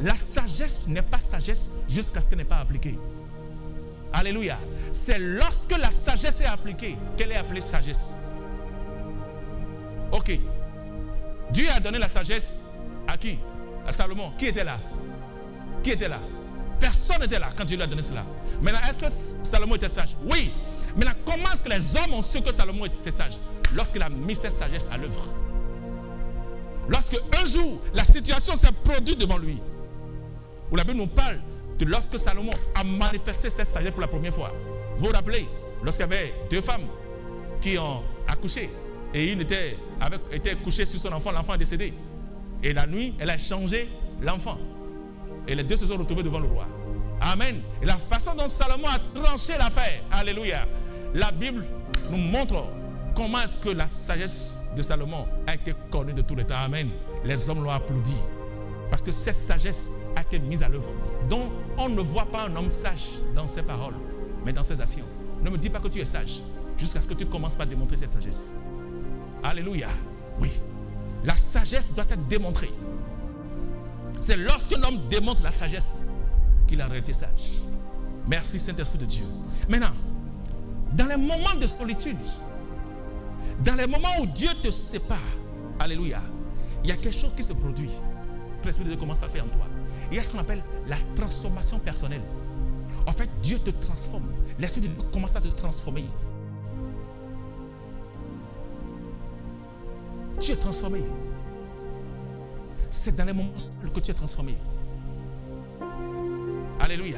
La sagesse n'est pas sagesse jusqu'à ce qu'elle n'est pas appliquée. Alléluia. C'est lorsque la sagesse est appliquée qu'elle est appelée sagesse. Ok. Dieu a donné la sagesse à qui? À Salomon. Qui était là? Qui était là? Personne n'était là quand Dieu lui a donné cela. Maintenant, est-ce que Salomon était sage? Oui. Maintenant, comment est-ce que les hommes ont su que Salomon était sage? Lorsqu'il a mis cette sagesse à l'œuvre. Lorsque un jour, la situation s'est produite devant lui. Où la Bible nous parle de lorsque Salomon a manifesté cette sagesse pour la première fois. Vous vous rappelez, lorsqu'il y avait deux femmes qui ont accouché et une était couchée sur son enfant, l'enfant est décédé. Et la nuit, elle a changé l'enfant. Et les deux se sont retrouvés devant le roi. Amen. Et la façon dont Salomon a tranché l'affaire, alléluia, la Bible nous montre comment est-ce que la sagesse de Salomon a été connue de tous les temps. Amen. Les hommes l'ont applaudi. Parce que cette sagesse a été mise à l'œuvre. Donc, on ne voit pas un homme sage dans ses paroles, mais dans ses actions. Ne me dis pas que tu es sage jusqu'à ce que tu commences par démontrer cette sagesse. Alléluia. Oui. La sagesse doit être démontrée. C'est lorsqu'un homme démontre la sagesse qu'il a réalité sage. Merci Saint-Esprit de Dieu. Maintenant, dans les moments de solitude, dans les moments où Dieu te sépare, Alléluia. Il y a quelque chose qui se produit, que l'Esprit de Dieu commence à faire en toi. Il y a ce qu'on appelle la transformation personnelle. En fait, Dieu te transforme. L'Esprit de Dieu commence à te transformer. Tu es transformé. C'est dans les moments que tu es transformé. Alléluia.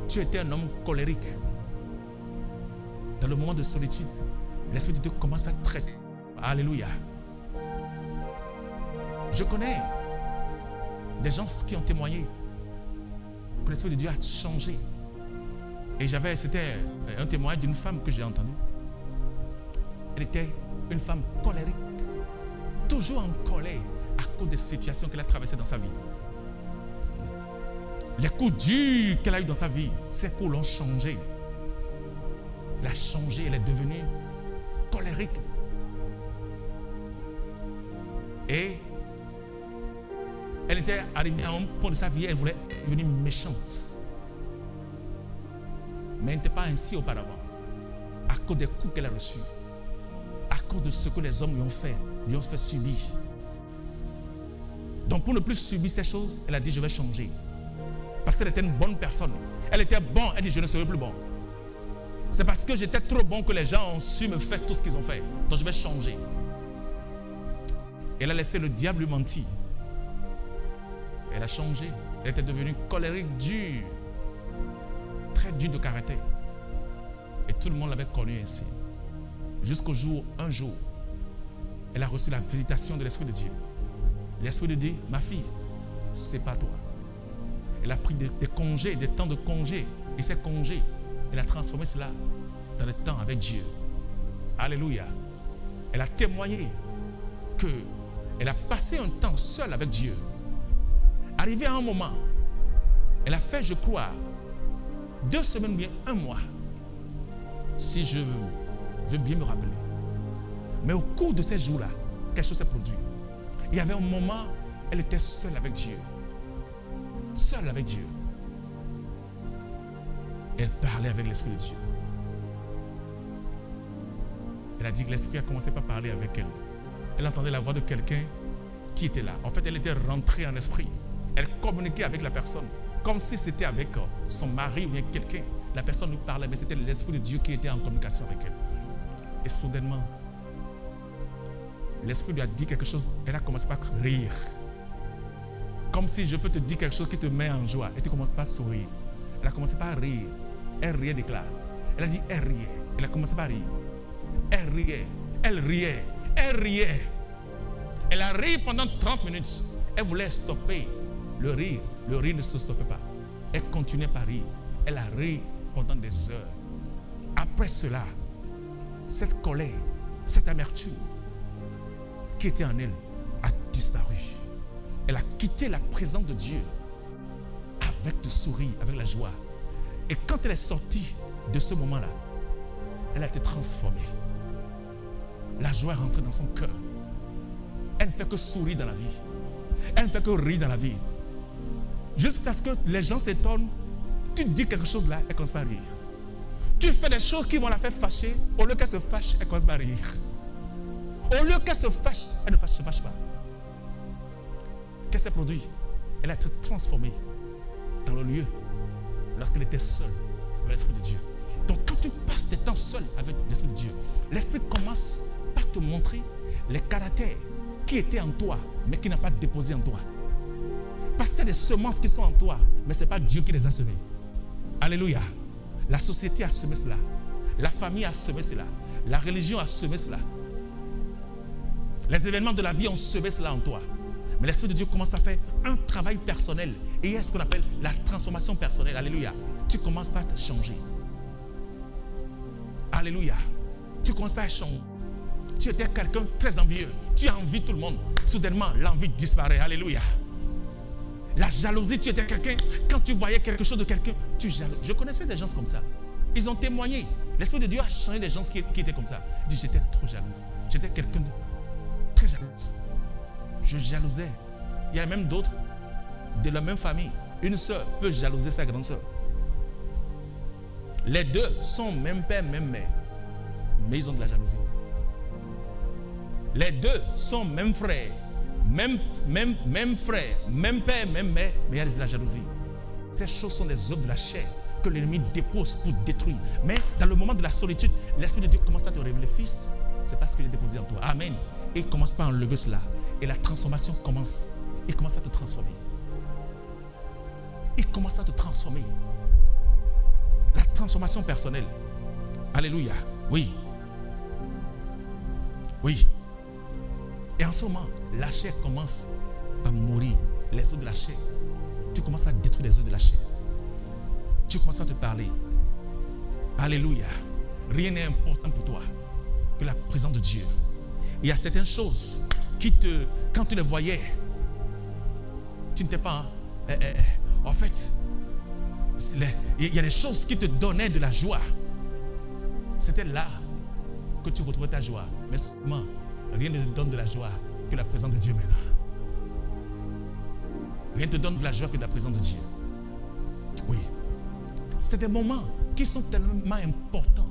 Tu étais un homme colérique. Dans le moment de solitude, l'Esprit de Dieu commence à te traiter. Alléluia. Je connais des gens qui ont témoigné que l'Esprit de Dieu a changé. Et c'était un témoignage d'une femme que j'ai entendu. Elle était une femme colérique, toujours en colère à cause des situations qu'elle a traversées dans sa vie. Les coups durs qu'elle a eu dans sa vie, ces coups l'ont changé. Elle a changé, elle est devenue colérique. Et elle était arrivée à un point de sa vie, elle voulait devenir méchante. Mais elle n'était pas ainsi auparavant, à cause des coups qu'elle a reçus, à cause de ce que les hommes lui ont fait subir. Donc pour ne plus subir ces choses, elle a dit je vais changer. Parce qu'elle était une bonne personne. Elle était bonne, elle dit je ne serai plus bon. C'est parce que j'étais trop bon que les gens ont su me faire tout ce qu'ils ont fait. Donc je vais changer. Elle a laissé le diable lui mentir. Elle a changé. Elle était devenue colérique, dure, très dure de caractère. Et tout le monde l'avait connue ainsi. Jusqu'au jour, un jour, elle a reçu la visitation de l'Esprit de Dieu. L'Esprit de Dieu, ma fille, c'est pas toi. Elle a pris des congés, des temps de congés. Et ces congés, elle a transformé cela dans le temps avec Dieu. Alléluia. Elle a témoigné qu'elle a passé un temps seule avec Dieu. Arrivé à un moment, elle a fait, je crois, 2 semaines ou bien 1 mois, si je veux bien me rappeler. Mais au cours de ces jours-là, quelque chose s'est produit. Il y avait un moment, elle était seule avec Dieu. Seule avec Dieu. Elle parlait avec l'Esprit de Dieu. Elle a dit que l'Esprit a commencé par parler avec elle. Elle entendait la voix de quelqu'un qui était là. En fait, elle était rentrée en esprit. Elle communiquait avec la personne, comme si c'était avec son mari ou bien quelqu'un. La personne lui parlait, mais c'était l'Esprit de Dieu qui était en communication avec elle. Et soudainement, l'Esprit lui a dit quelque chose. Elle a commencé par rire. Comme si je peux te dire quelque chose qui te met en joie. Et tu commences par sourire. Elle a commencé par rire. Elle riait d'éclat. Elle a dit, elle riait. Elle a commencé par rire. Elle riait. Elle riait. Elle riait. Elle a ri pendant 30 minutes. Elle voulait stopper le rire. Le rire ne se stoppait pas. Elle continuait par rire. Elle a ri pendant des heures. Après cela, cette colère, cette amertume qui était en elle a disparu. Elle a quitté la présence de Dieu avec le sourire, avec la joie. Et quand elle est sortie de ce moment-là, elle a été transformée. La joie est rentrée dans son cœur. Elle ne fait que sourire dans la vie. Elle ne fait que rire dans la vie. Jusqu'à ce que les gens s'étonnent. Tu dis quelque chose là, elle commence par rire. Tu fais des choses qui vont la faire fâcher. Au lieu qu'elle se fâche, elle commence par rire. Au lieu qu'elle se fâche, elle ne se fâche pas. Qu'est-ce qui s'est produit? Elle a été transformée dans le lieu lorsqu'elle était seule avec l'Esprit de Dieu. Donc quand tu passes tes temps seul avec l'Esprit de Dieu, l'Esprit commence par te montrer les caractères qui étaient en toi, mais qui n'a pas déposé en toi. Parce qu'il y a des semences qui sont en toi, mais ce n'est pas Dieu qui les a semées. Alléluia. La société a semé cela. La famille a semé cela. La religion a semé cela. Les événements de la vie ont semé cela en toi. Mais l'Esprit de Dieu commence à faire un travail personnel. Et il y a ce qu'on appelle la transformation personnelle. Alléluia. Tu commences par te changer. Alléluia. Tu commences par changer. Tu étais quelqu'un de très envieux. Tu envies tout le monde. Soudainement, l'envie disparaît. Alléluia. La jalousie, tu étais quelqu'un, quand tu voyais quelque chose de quelqu'un, tu jalouses. Je connaissais des gens comme ça. Ils ont témoigné. L'Esprit de Dieu a changé des gens qui étaient comme ça. Il dit, j'étais trop jaloux. J'étais quelqu'un de très jaloux. Je jalousais. Il y a même d'autres de la même famille. Une sœur peut jalouser sa grande sœur. Les deux sont même père, même mère. Mais ils ont de la jalousie. Les deux sont même frères, même frère, même père, même mère, mais il y a de la jalousie. Ces choses sont des œuvres de la chair que l'ennemi dépose pour détruire. Mais dans le moment de la solitude, l'Esprit de Dieu commence à te révéler, fils, c'est parce qu'il est déposé en toi. Amen. Et il commence par enlever cela. Et la transformation commence. Il commence à te transformer. Il commence à te transformer. La transformation personnelle. Alléluia. Oui. Oui. Et en ce moment, la chair commence à mourir. Les os de la chair. Tu commences à détruire les os de la chair. Tu commences à te parler. Alléluia. Rien n'est important pour toi que la présence de Dieu. Il y a certaines choses qui quand tu les voyais, tu n'étais pas... en fait, il y a des choses qui te donnaient de la joie. C'était là que tu retrouvais ta joie. Mais seulement, rien ne te donne de la joie que la présence de Dieu maintenant. Rien ne te donne de la joie que de la présence de Dieu. Oui. C'est des moments qui sont tellement importants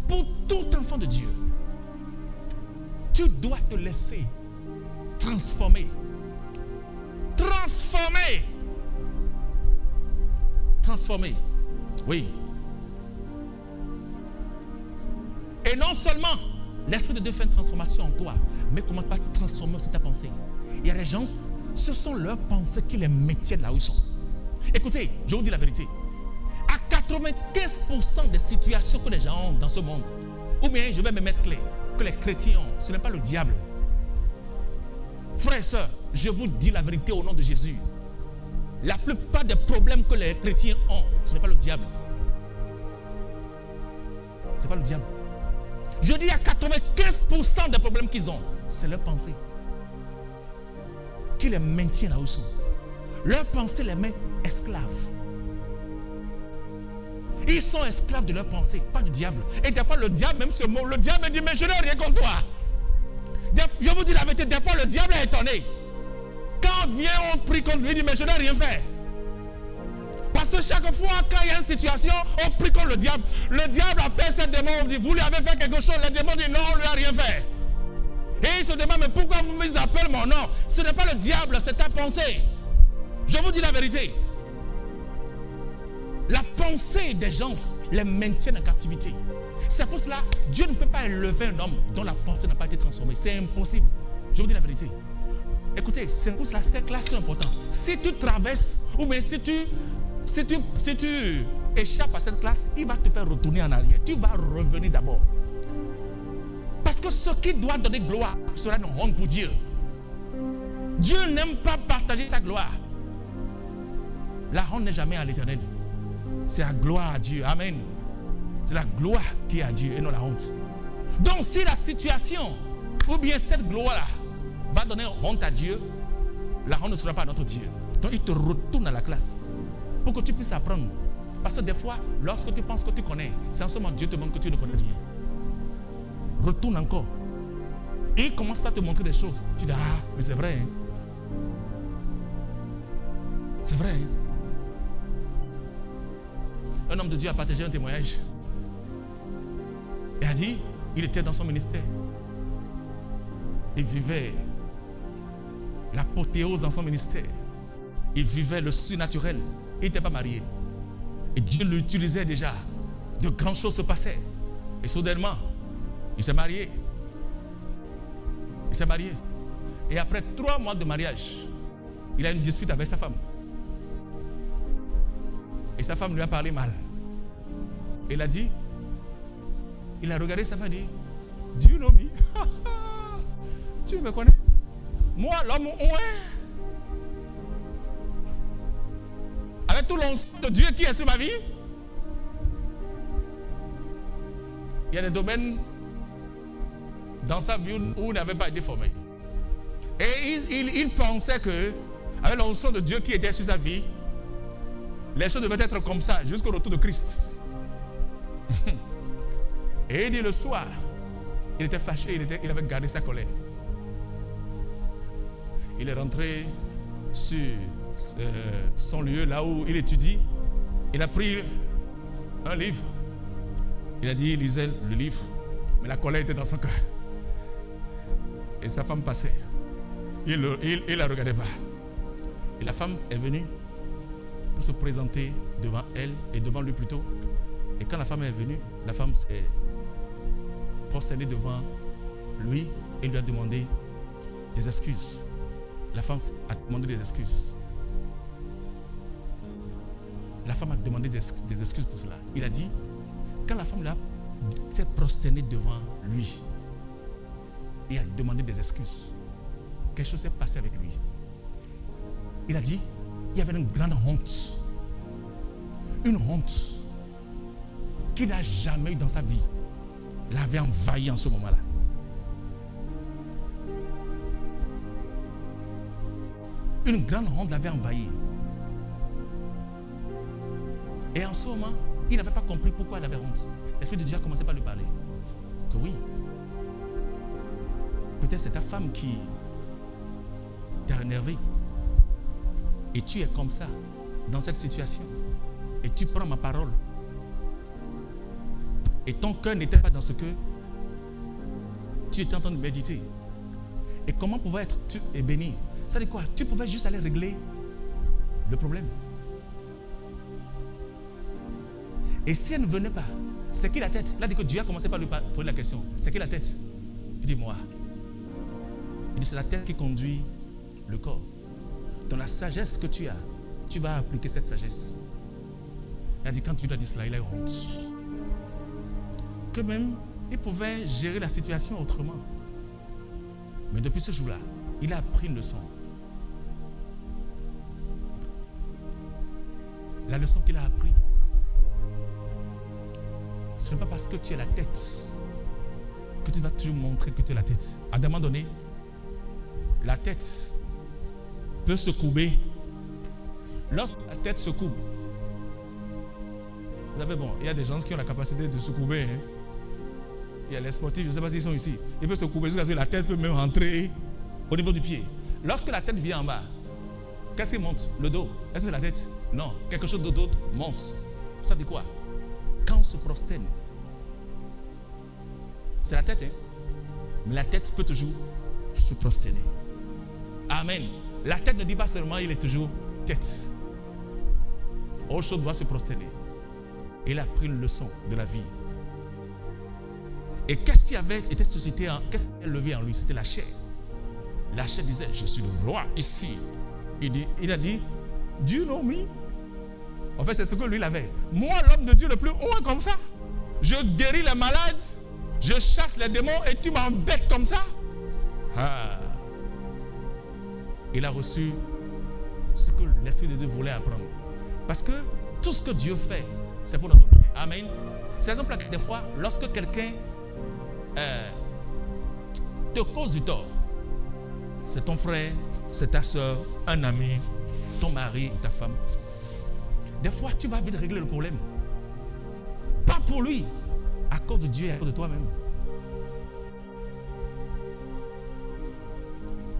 pour tout enfant de Dieu. Tu dois te laisser transformer. Transformer. Transformer. Oui. Et non seulement l'Esprit de Dieu fait une transformation en toi, mais comment pas transformer aussi ta pensée. Il y a des gens, ce sont leurs pensées qui les maintiennent là où ils sont. Écoutez, je vous dis la vérité. À 95% des situations que les gens ont dans ce monde, ou bien je vais me mettre clair, que les chrétiens ont, ce n'est pas le diable. Frères et sœurs, je vous dis la vérité au nom de Jésus. La plupart des problèmes que les chrétiens ont, ce n'est pas le diable. Ce n'est pas le diable. Je dis à 95% des problèmes qu'ils ont, c'est leur pensée qui les maintient là où ils sont. Leur pensée les met esclaves. Ils sont esclaves de leur pensée, pas du diable. Et des fois, le diable, même ce mot, le diable me dit, mais je n'ai rien contre toi. Je vous dis la vérité, des fois, le diable est étonné. Quand vient, on prie contre lui, il dit, mais je n'ai rien fait. Parce que chaque fois, quand il y a une situation, on prie contre le diable appelle ses démons, on dit, vous lui avez fait quelque chose. Les démons disent, non, on ne lui a rien fait. Et il se demande, mais pourquoi vous m'appelez mon nom? Ce n'est pas le diable, c'est ta pensée. Je vous dis la vérité. La pensée des gens les maintient en captivité. C'est pour cela que Dieu ne peut pas élever un homme dont la pensée n'a pas été transformée. C'est impossible. Je vous dis la vérité. Écoutez, c'est pour cela que ces classes sont importantes. Si tu traverses, ou bien si tu échappes à cette classe, il va te faire retourner en arrière. Tu vas revenir d'abord. Parce que ce qui doit donner gloire sera une honte pour Dieu. Dieu n'aime pas partager sa gloire. La honte n'est jamais à l'Éternel. C'est la gloire à Dieu. Amen. C'est la gloire qui est à Dieu et non la honte. Donc si la situation, ou bien cette gloire-là, va donner honte à Dieu, la honte ne sera pas notre Dieu. Donc il te retourne à la classe pour que tu puisses apprendre. Parce que des fois, lorsque tu penses que tu connais, c'est en ce moment Dieu te montre que tu ne connais rien. Retourne encore. Et il commence par te montrer des choses. Tu dis, ah, mais c'est vrai. Hein? C'est vrai. Hein? Un homme de Dieu a partagé un témoignage. Et a dit, il était dans son ministère. Il vivait l'apothéose dans son ministère. Il vivait le surnaturel. Il n'était pas marié. Et Dieu l'utilisait déjà. De grandes choses se passaient. Et soudainement, il s'est marié. Il s'est marié. Et après 3 mois de mariage, il a une dispute avec sa femme. Et sa femme lui a parlé mal. Il a dit, il a regardé sa femme et dit, do you know me? Tu me connais? Moi, l'homme, avec tout l'onction de Dieu qui est sur ma vie, il y a des domaines dans sa vie où il n'avait pas été formé. Et il pensait que, avec l'onction de Dieu qui était sur sa vie, les choses devaient être comme ça jusqu'au retour de Christ. Et il dit le soir, il était fâché, il avait gardé sa colère. Il est rentré sur son lieu, là où il étudie. Il a pris un livre. Il a dit, il lisait le livre, mais la colère était dans son cœur. Et sa femme passait. Il ne la regardait pas. Et la femme est venue pour se présenter devant elle et devant lui plutôt. Et quand la femme est venue, la femme s'est prosternée devant lui et lui a demandé des excuses. La femme a demandé des excuses. La femme a demandé des excuses pour cela. Il a dit, quand la femme s'est prosternée devant lui et a demandé des excuses, quelque chose s'est passé avec lui. Il a dit, il y avait une grande honte. Une honte qu'il n'a jamais eu dans sa vie. L'avait envahi en ce moment-là. Une grande honte l'avait envahi. Et en ce moment, il n'avait pas compris pourquoi il avait honte. L'Esprit de Dieu a commencé par lui parler. Que oui, peut-être c'est ta femme qui t'a énervé. Et tu es comme ça, dans cette situation. Et tu prends ma parole. Et ton cœur n'était pas dans ce que tu étais en train de méditer. Et comment pouvait être béni? Ça dit quoi? Tu pouvais juste aller régler le problème. Et si elle ne venait pas, c'est qui la tête? Là, dit que Dieu a commencé par lui poser la question. C'est qui la tête? Il dit moi. Il dit c'est la tête qui conduit le corps. Dans la sagesse que tu as, tu vas appliquer cette sagesse. Il a dit quand tu lui as dit cela, il a eu honte. Que même, il pouvait gérer la situation autrement. Mais depuis ce jour-là, il a appris une leçon. La leçon qu'il a appris, ce n'est pas parce que tu es la tête que tu vas toujours montrer que tu es la tête. À un moment donné, la tête peut se courber. Lorsque la tête se courbe, vous savez, bon, il y a des gens qui ont la capacité de se courber. Hein. Il y a les sportifs, je ne sais pas s'ils sont ici. Ils peuvent se courber jusqu'à ce que la tête peut même rentrer au niveau du pied. Lorsque la tête vient en bas, qu'est-ce qui monte? Le dos. Est-ce que c'est la tête? Non. Quelque chose d'autre monte. Ça dit quoi? Quand on se prosterne, c'est la tête, hein? Mais la tête peut toujours se prosterner. Amen. La tête ne dit pas seulement il est toujours tête. Autre chose doit se prosterner. Il a pris une leçon de la vie. Et qu'est-ce qui avait été suscité, qu'est-ce qui était levé en lui? C'était la chair. La chair disait, je suis le roi ici. Il a dit, do you know me? En fait, c'est ce que lui il avait. Moi, l'homme de Dieu le plus haut, comme ça. Je guéris les malades, je chasse les démons et tu m'embêtes comme ça. Ah. Il a reçu ce que l'Esprit de Dieu voulait apprendre. Parce que tout ce que Dieu fait, c'est pour notre bien. Amen. C'est exemple que des fois, lorsque quelqu'un te cause du tort, c'est ton frère, c'est ta soeur, un ami, ton mari, ta femme. Des fois, tu vas vite régler le problème. Pas pour lui, à cause de Dieu et à cause de toi-même.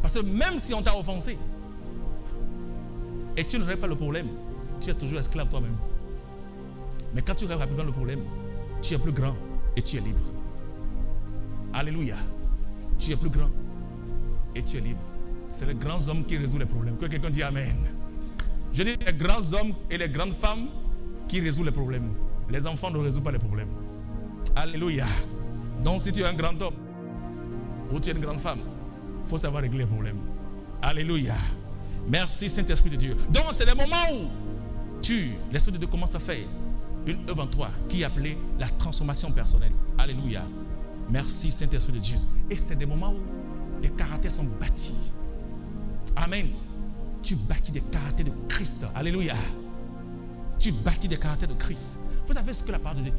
Parce que même si on t'a offensé et tu ne règles pas le problème, tu es toujours esclave toi-même. Mais quand tu règles rapidement le problème, tu es plus grand et tu es libre. Alléluia. Tu es plus grand et tu es libre. C'est les grands hommes qui résolvent les problèmes. Que quelqu'un dise Amen. Je dis les grands hommes et les grandes femmes qui résolvent les problèmes. Les enfants ne résolvent pas les problèmes. Alléluia. Donc si tu es un grand homme ou tu es une grande femme, il faut savoir régler les problèmes. Alléluia. Merci Saint-Esprit de Dieu. Donc c'est le moment où l'Esprit de Dieu commence à faire une œuvre en toi qui est appelée la transformation personnelle. Alléluia. Merci Saint-Esprit de Dieu. Et c'est des moments où les caractères sont bâtis. Amen. Tu bâtis des caractères de Christ. Alléluia. Tu bâtis des caractères de Christ. Vous savez ce que la parole de Dieu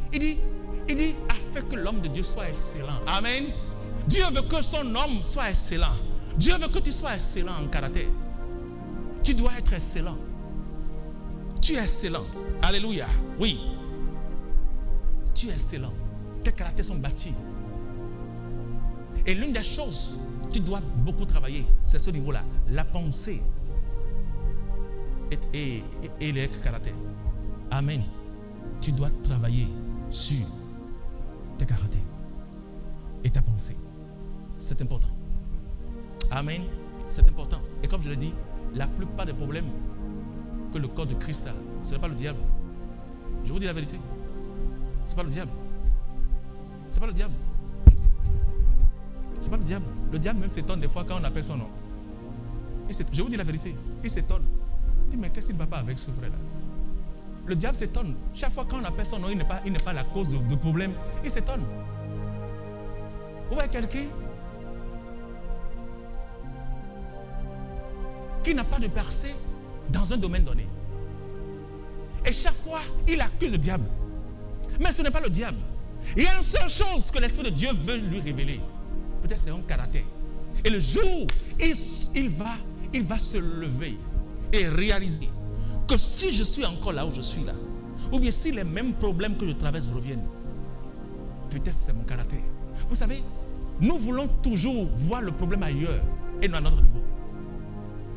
il dit afin que l'homme de Dieu soit excellent. Amen. Dieu veut que son homme soit excellent. Dieu veut que tu sois excellent en caractère. Tu dois être excellent. Tu es excellent. Alléluia. Oui. Tu es excellent. Tes caractères sont bâtis. Et l'une des choses que tu dois beaucoup travailler, c'est ce niveau-là. La pensée et les caractères. Amen. Tu dois travailler sur tes caractères et ta pensée. C'est important. Amen. C'est important. Et comme je l'ai dit, la plupart des problèmes que le corps de Christ a, ce n'est pas le diable. Je vous dis la vérité. Ce n'est pas le diable. Ce n'est pas le diable. Ce n'est pas le diable. Le diable même s'étonne des fois quand on appelle son nom. Je vous dis la vérité. Il s'étonne. Il dit, mais qu'est-ce qu'il ne va pas avec ce frère-là? Le diable s'étonne. Chaque fois qu'on appelle son nom, il n'est pas la cause de problème. Il s'étonne. Vous voyez quelqu'un qui n'a pas de percée dans un domaine donné. Et chaque fois, il accuse le diable. Mais ce n'est pas le diable. Il y a une seule chose que l'Esprit de Dieu veut lui révéler. Peut-être c'est un caractère. Et le jour, il va se lever et réaliser que si je suis encore là où je suis là, ou bien si les mêmes problèmes que je traverse reviennent, peut-être c'est mon caractère. Vous savez, nous voulons toujours voir le problème ailleurs et non à notre niveau.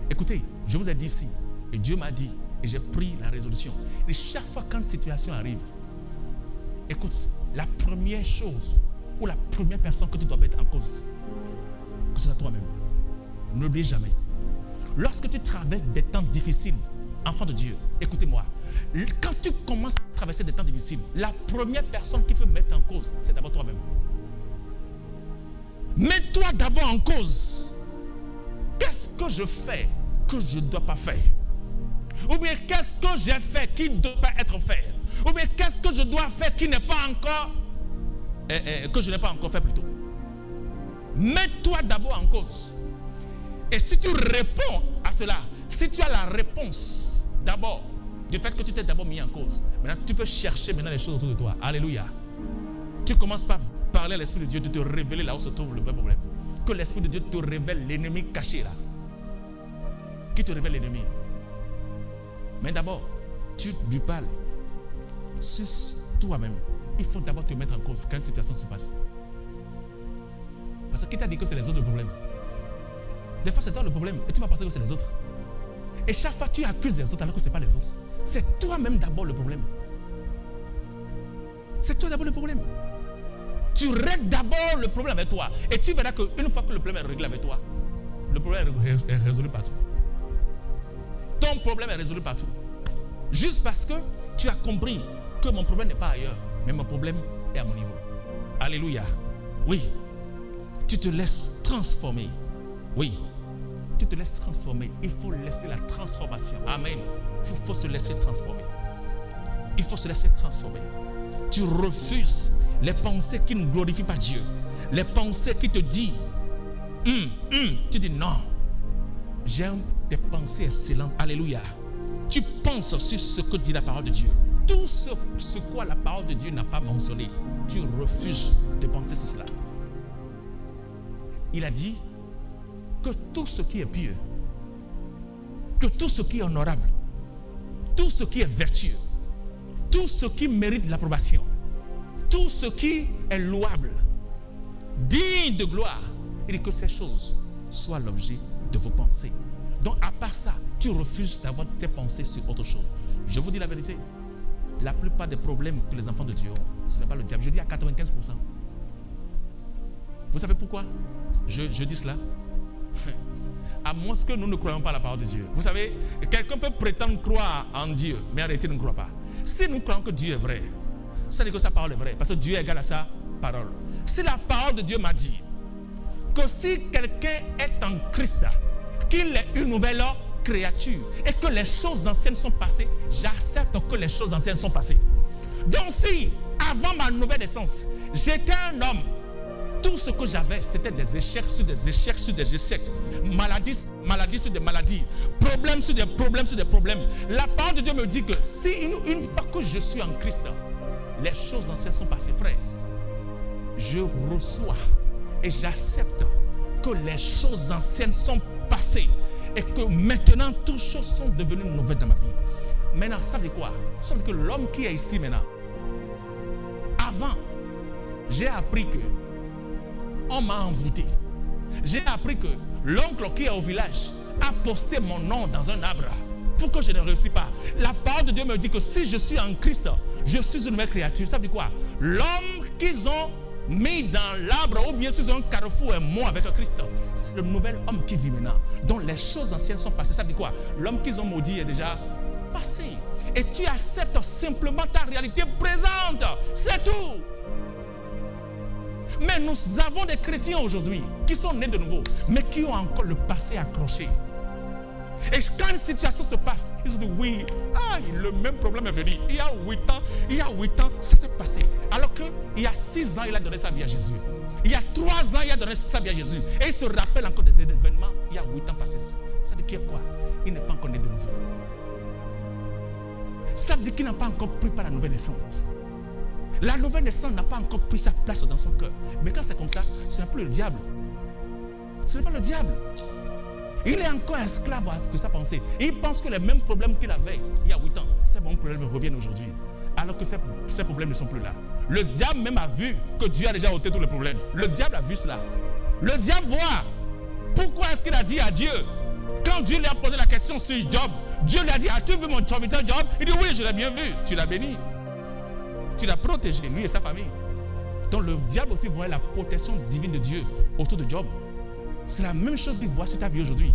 Écoutez, je vous ai dit ici, et Dieu m'a dit, et j'ai pris la résolution. Et chaque fois qu'une situation arrive, écoute, la première chose ou la première personne que tu dois mettre en cause, que c'est toi-même. N'oublie jamais. Lorsque tu traverses des temps difficiles, enfant de Dieu, écoutez-moi, quand tu commences à traverser des temps difficiles, la première personne qu'il faut mettre en cause, c'est d'abord toi-même. Mets-toi d'abord en cause. Qu'est-ce que je fais que je ne dois pas faire? Ou bien qu'est-ce que j'ai fait qui ne doit pas être fait? Ou bien qu'est-ce que je dois faire qui n'est pas encore, que je n'ai pas encore fait plutôt? Mets-toi d'abord en cause. Et si tu réponds à cela, si tu as la réponse d'abord du fait que tu t'es d'abord mis en cause, maintenant tu peux chercher maintenant les choses autour de toi. Alléluia. Tu commences par parler à l'Esprit de Dieu de te révéler là où se trouve le vrai problème. Que l'Esprit de Dieu te révèle l'ennemi caché là. Qui te révèle l'ennemi. Mais d'abord, tu lui parles sur toi-même. Il faut d'abord te mettre en cause quand une situation se passe. Parce que qui t'a dit que c'est les autres le problème? Des fois c'est toi le problème et tu vas penser que c'est les autres. Et chaque fois tu accuses les autres alors que ce n'est pas les autres. C'est toi-même d'abord le problème. C'est toi d'abord le problème. Tu règles d'abord le problème avec toi. Et tu verras qu'une fois que le problème est réglé avec toi, le problème est résolu partout. Ton problème est résolu partout. Juste parce que tu as compris que mon problème n'est pas ailleurs, mais mon problème est à mon niveau. Alléluia. Oui. Tu te laisses transformer. Oui. Tu te laisses transformer. Il faut laisser la transformation. Amen. Il faut se laisser transformer. Il faut se laisser transformer. Tu refuses les pensées qui ne glorifient pas Dieu. Les pensées qui te disent tu dis non. J'aime des pensées excellentes. Alléluia. Tu penses sur ce que dit la parole de Dieu. Tout ce quoi la parole de Dieu n'a pas mentionné, tu refuses de penser sur cela. Il a dit que tout ce qui est pieux, que tout ce qui est honorable, tout ce qui est vertueux, tout ce qui mérite l'approbation, tout ce qui est louable, digne de gloire, il dit que ces choses soient l'objet de vos pensées. Donc à part ça, tu refuses d'avoir tes pensées sur autre chose. Je vous dis la vérité, la plupart des problèmes que les enfants de Dieu ont, ce n'est pas le diable. Je dis à 95%. Vous savez pourquoi je dis cela? À moins que nous ne croyons pas à la parole de Dieu. Vous savez, quelqu'un peut prétendre croire en Dieu, mais en réalité il ne croit pas. Si nous croyons que Dieu est vrai, ça veut dire que sa parole est vraie, parce que Dieu est égal à sa parole. Si la parole de Dieu m'a dit que si quelqu'un est en Christ, qu'il est une nouvelle créature et que les choses anciennes sont passées, j'accepte que les choses anciennes sont passées. Donc si, avant ma nouvelle naissance, j'étais un homme, tout ce que j'avais, c'était des échecs sur des échecs sur des échecs, maladies sur des maladies, problèmes sur des problèmes sur des problèmes. La parole de Dieu me dit que si une fois que je suis en Christ, les choses anciennes sont passées, frère, je reçois et j'accepte que les choses anciennes sont passées et que maintenant toutes choses sont devenues nouvelles dans ma vie. Maintenant, ça veut dire quoi? Ça veut dire que l'homme qui est ici maintenant, avant, j'ai appris que on m'a envoûté. J'ai appris que l'oncle qui est au village a posté mon nom dans un arbre pour que je ne réussisse pas. La parole de Dieu me dit que si je suis en Christ, je suis une nouvelle créature. Ça veut dire quoi? L'homme qu'ils ont mis dans l'arbre ou bien sur un carrefour est mort avec Christ. C'est le nouvel homme qui vit maintenant. Donc les choses anciennes sont passées. Ça veut dire quoi? L'homme qu'ils ont maudit est déjà passé. Et tu acceptes simplement ta réalité présente. C'est tout. Mais nous avons des chrétiens aujourd'hui qui sont nés de nouveau, mais qui ont encore le passé accroché. Et quand une situation se passe, ils ont dit oui, le même problème est venu. Il y a 8 ans, ça s'est passé. Alors qu'il y a 6 ans, il a donné sa vie à Jésus. Il y a 3 ans, il a donné sa vie à Jésus. Et il se rappelle encore des événements. Il y a 8 ans passés. Ça veut dire quoi? Il n'est pas encore né de nouveau. Ça veut dire qu'il n'a pas encore pris par la nouvelle naissance. La nouvelle naissance n'a pas encore pris sa place dans son cœur. Mais quand c'est comme ça, ce n'est plus le diable. Ce n'est pas le diable. Il est encore esclave de sa pensée. Il pense que les mêmes problèmes qu'il avait il y a 8 ans, ces bons problèmes reviennent aujourd'hui. Alors que ces problèmes ne sont plus là. Le diable même a vu que Dieu a déjà ôté tous les problèmes. Le diable a vu cela. Le diable voit. Pourquoi est-ce qu'il a dit à Dieu? Quand Dieu lui a posé la question sur Job, Dieu lui a dit, as-tu vu mon serviteur Job? Il dit, oui, je l'ai bien vu. Tu l'as béni. Tu l'as protégé, lui et sa famille. Donc le diable aussi voit la protection divine de Dieu autour de Job. C'est la même chose qu'il voit sur ta vie aujourd'hui.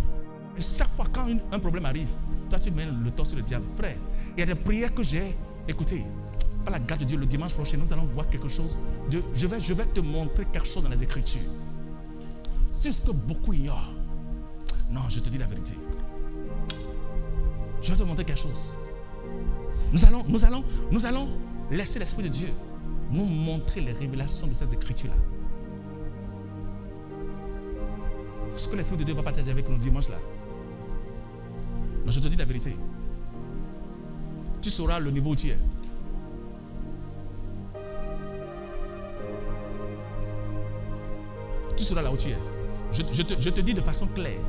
Et chaque fois quand un problème arrive, toi tu mets le tort sur le diable. Frère, il y a des prières que j'ai écoutez, par la grâce de Dieu, le dimanche prochain, nous allons voir quelque chose. Je vais te montrer quelque chose dans les Écritures. C'est ce que beaucoup ignorent. Non, je te dis la vérité. Je vais te montrer quelque chose. Nous allons laisser l'Esprit de Dieu nous montrer les révélations de ces Écritures-là. Ce que l'Esprit de Dieu va partager avec nous dimanche là. Mais je te dis la vérité. Tu sauras le niveau où tu es. Tu sauras là où tu es. Je te dis de façon claire.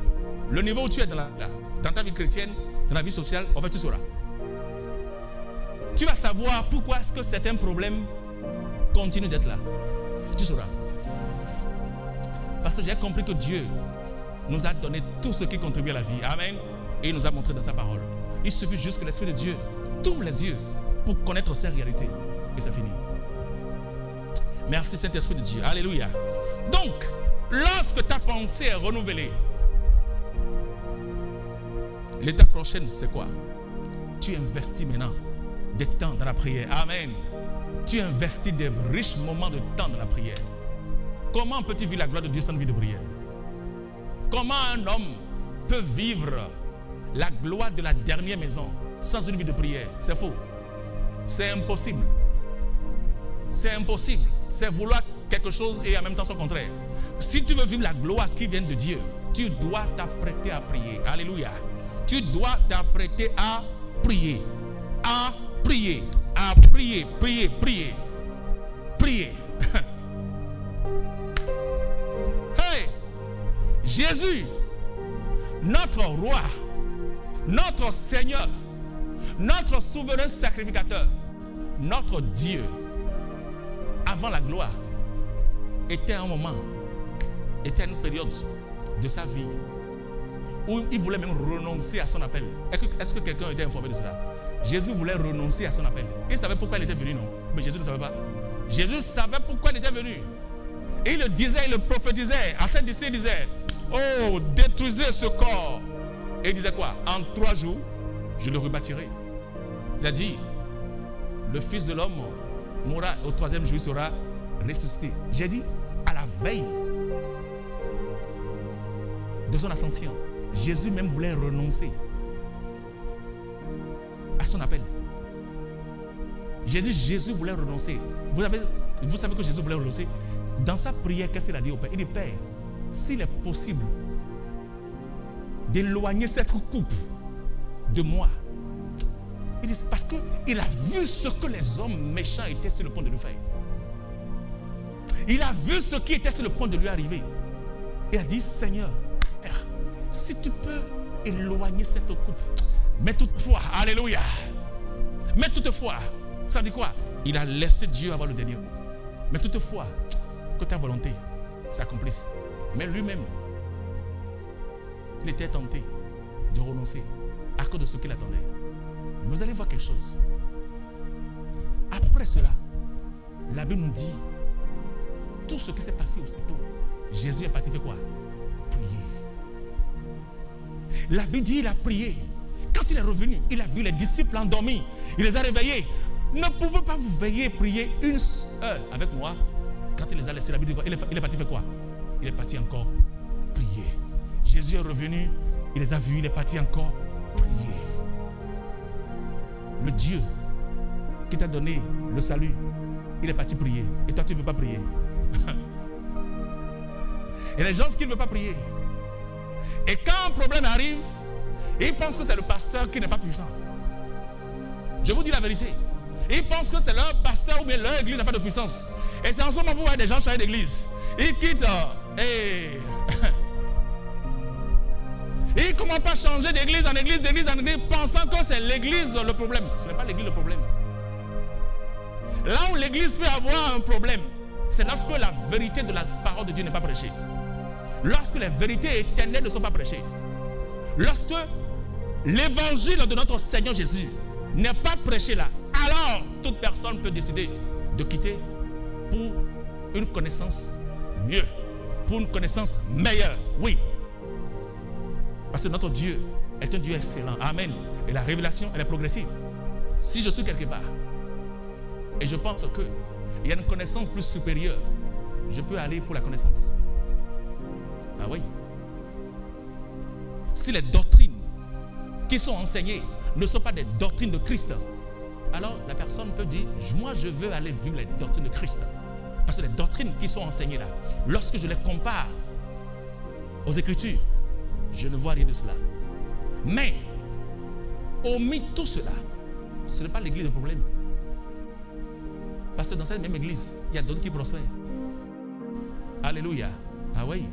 Le niveau où tu es dans ta vie chrétienne, dans la vie sociale, en fait tu sauras. Tu vas savoir pourquoi est-ce que certains problèmes continuent d'être là. Tu sauras. Parce que j'ai compris que Dieu nous a donné tout ce qui contribue à la vie. Amen. Et il nous a montré dans sa parole. Il suffit juste que l'Esprit de Dieu t'ouvre les yeux pour connaître ces réalités. Et c'est fini. Merci Saint-Esprit de Dieu. Alléluia. Donc, lorsque ta pensée est renouvelée, l'étape prochaine, c'est quoi? Tu investis maintenant des temps dans la prière. Amen. Tu investis des riches moments de temps dans la prière. Comment peux-tu vivre la gloire de Dieu sans une vie de prière? Comment un homme peut vivre la gloire de la dernière maison sans une vie de prière? C'est faux. C'est impossible. C'est impossible. C'est vouloir quelque chose et en même temps son contraire. Si tu veux vivre la gloire qui vient de Dieu, tu dois t'apprêter à prier. Alléluia. Tu dois t'apprêter à prier. À prier. À prier. Prier. Prier. Prier. Hey! Jésus, notre roi, notre Seigneur, notre souverain sacrificateur, notre Dieu, avant la gloire, était un moment, était une période de sa vie où il voulait même renoncer à son appel. Est-ce que quelqu'un était informé de cela? Jésus voulait renoncer à son appel. Il savait pourquoi il était venu, non? Mais Jésus ne savait pas. Jésus savait pourquoi il était venu. Et il le disait, il le prophétisait. À ses disciples, il disait, oh, détruisez ce corps. Et il disait quoi? En 3 jours, je le rebâtirai. Il a dit, le Fils de l'homme mourra, au 3e jour, il sera ressuscité. J'ai dit, à la veille de son ascension, Jésus même voulait renoncer à son appel. J'ai dit, Jésus voulait renoncer. Vous savez que Jésus voulait renoncer. Dans sa prière, qu'est-ce qu'il a dit au Père? Il dit, Père, s'il est possible d'éloigner cette coupe de moi. Il dit, parce qu'il a vu ce que les hommes méchants étaient sur le point de lui faire. Il a vu ce qui était sur le point de lui arriver. Il a dit, Seigneur, Père, si tu peux éloigner cette coupe. Mais toutefois, alléluia. Mais toutefois, ça dit quoi? Il a laissé Dieu avoir le dernier mot. Mais toutefois, que ta volonté s'accomplisse. Mais lui-même, il était tenté de renoncer à cause de ce qu'il attendait. Vous allez voir quelque chose. Après cela, la Bible nous dit tout ce qui s'est passé aussitôt, Jésus est parti faire quoi? Prier. La Bible dit il a prié. Quand il est revenu, il a vu les disciples endormis. Il les a réveillés. Ne pouvez pas vous veiller et prier une heure avec moi. Quand il les a laissés, la Bible dit quoi? Il est parti faire quoi? Il est parti encore prier. Jésus est revenu, il les a vus, il est parti encore prier. Le Dieu qui t'a donné le salut, il est parti prier. Et toi, tu ne veux pas prier. Il y a des gens qui ne veulent pas prier. Et quand un problème arrive, ils pensent que c'est le pasteur qui n'est pas puissant. Je vous dis la vérité. Ils pensent que c'est leur pasteur ou bien leur église n'a pas de puissance. Et c'est en ce moment que vous voyez des gens changer d'église. Ils quittent et ils ne commencent pas à changer d'église en église, pensant que c'est l'église le problème. Ce n'est pas l'église le problème. Là où l'église peut avoir un problème, c'est lorsque la vérité de la parole de Dieu n'est pas prêchée. Lorsque les vérités éternelles ne sont pas prêchées. Lorsque l'évangile de notre Seigneur Jésus n'est pas prêché là, alors toute personne peut décider de quitter pour une connaissance mieux, pour une connaissance meilleure. Oui. Parce que notre Dieu est un Dieu excellent. Amen. Et la révélation, elle est progressive. Si je suis quelque part et je pense qu'il y a une connaissance plus supérieure, je peux aller pour la connaissance. Ah oui. Si les doctrines qui sont enseignées ne sont pas des doctrines de Christ, alors la personne peut dire, moi je veux aller vivre les doctrines de Christ. Parce que les doctrines qui sont enseignées là, lorsque je les compare aux Écritures, je ne vois rien de cela. Mais, omis tout cela, ce n'est pas l'église le problème. Parce que dans cette même église, il y a d'autres qui prospèrent. Alléluia. Ah oui.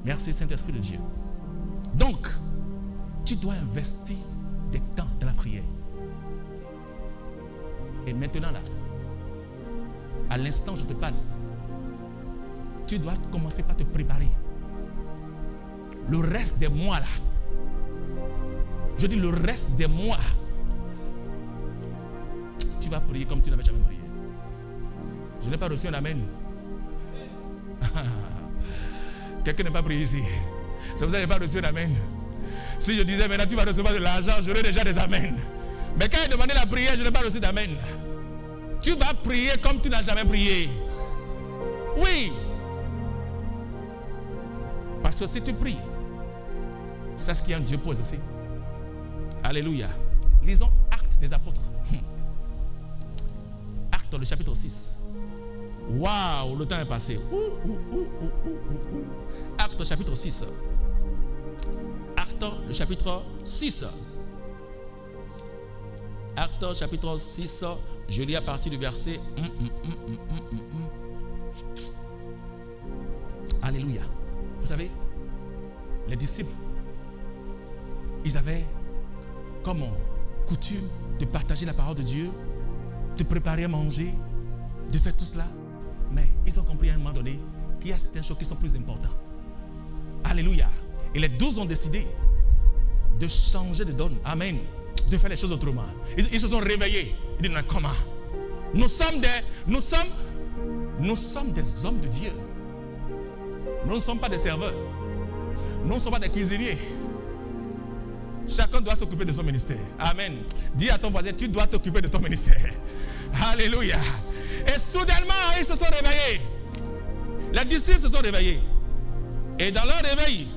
Merci Saint-Esprit de Dieu. Donc, tu dois investir des temps dans la prière. Et maintenant là, à l'instant où je te parle, tu dois commencer par te préparer. Le reste des mois là, je dis le reste des mois, tu vas prier comme tu n'avais jamais prié. Je n'ai pas reçu un amen. Quelqu'un n'a pas prié ici. C'est pour ça que je n'ai pas reçu un amen. Si je disais maintenant tu vas recevoir de l'argent, j'aurais déjà des amens. Mais quand il demandait la prière, je n'ai pas reçu d'amen. Tu vas prier comme tu n'as jamais prié. Oui. Parce que si tu pries, sache qu'il y a un Dieu pour aussi. Alléluia. Lisons Actes des Apôtres. Actes, le chapitre 6. Waouh, le temps est passé. Actes, chapitre 6. Actes, le chapitre 6. Actes, chapitre 6. Je lis à partir du verset. Alléluia. Vous savez, les disciples, ils avaient comme coutume de partager la parole de Dieu, de préparer à manger, de faire tout cela. Mais ils ont compris à un moment donné qu'il y a certaines choses qui sont plus importantes. Alléluia. Et les 12 ont décidé de changer de donne. Amen. De faire les choses autrement. Ils se sont réveillés. Ils disent, comment? Nous sommes des hommes de Dieu. Nous ne sommes pas des serveurs. Nous ne sommes pas des cuisiniers. Chacun doit s'occuper de son ministère. Amen. Dis à ton voisin, tu dois t'occuper de ton ministère. Alléluia. Et soudainement, ils se sont réveillés. Les disciples se sont réveillés. Et dans leur réveil,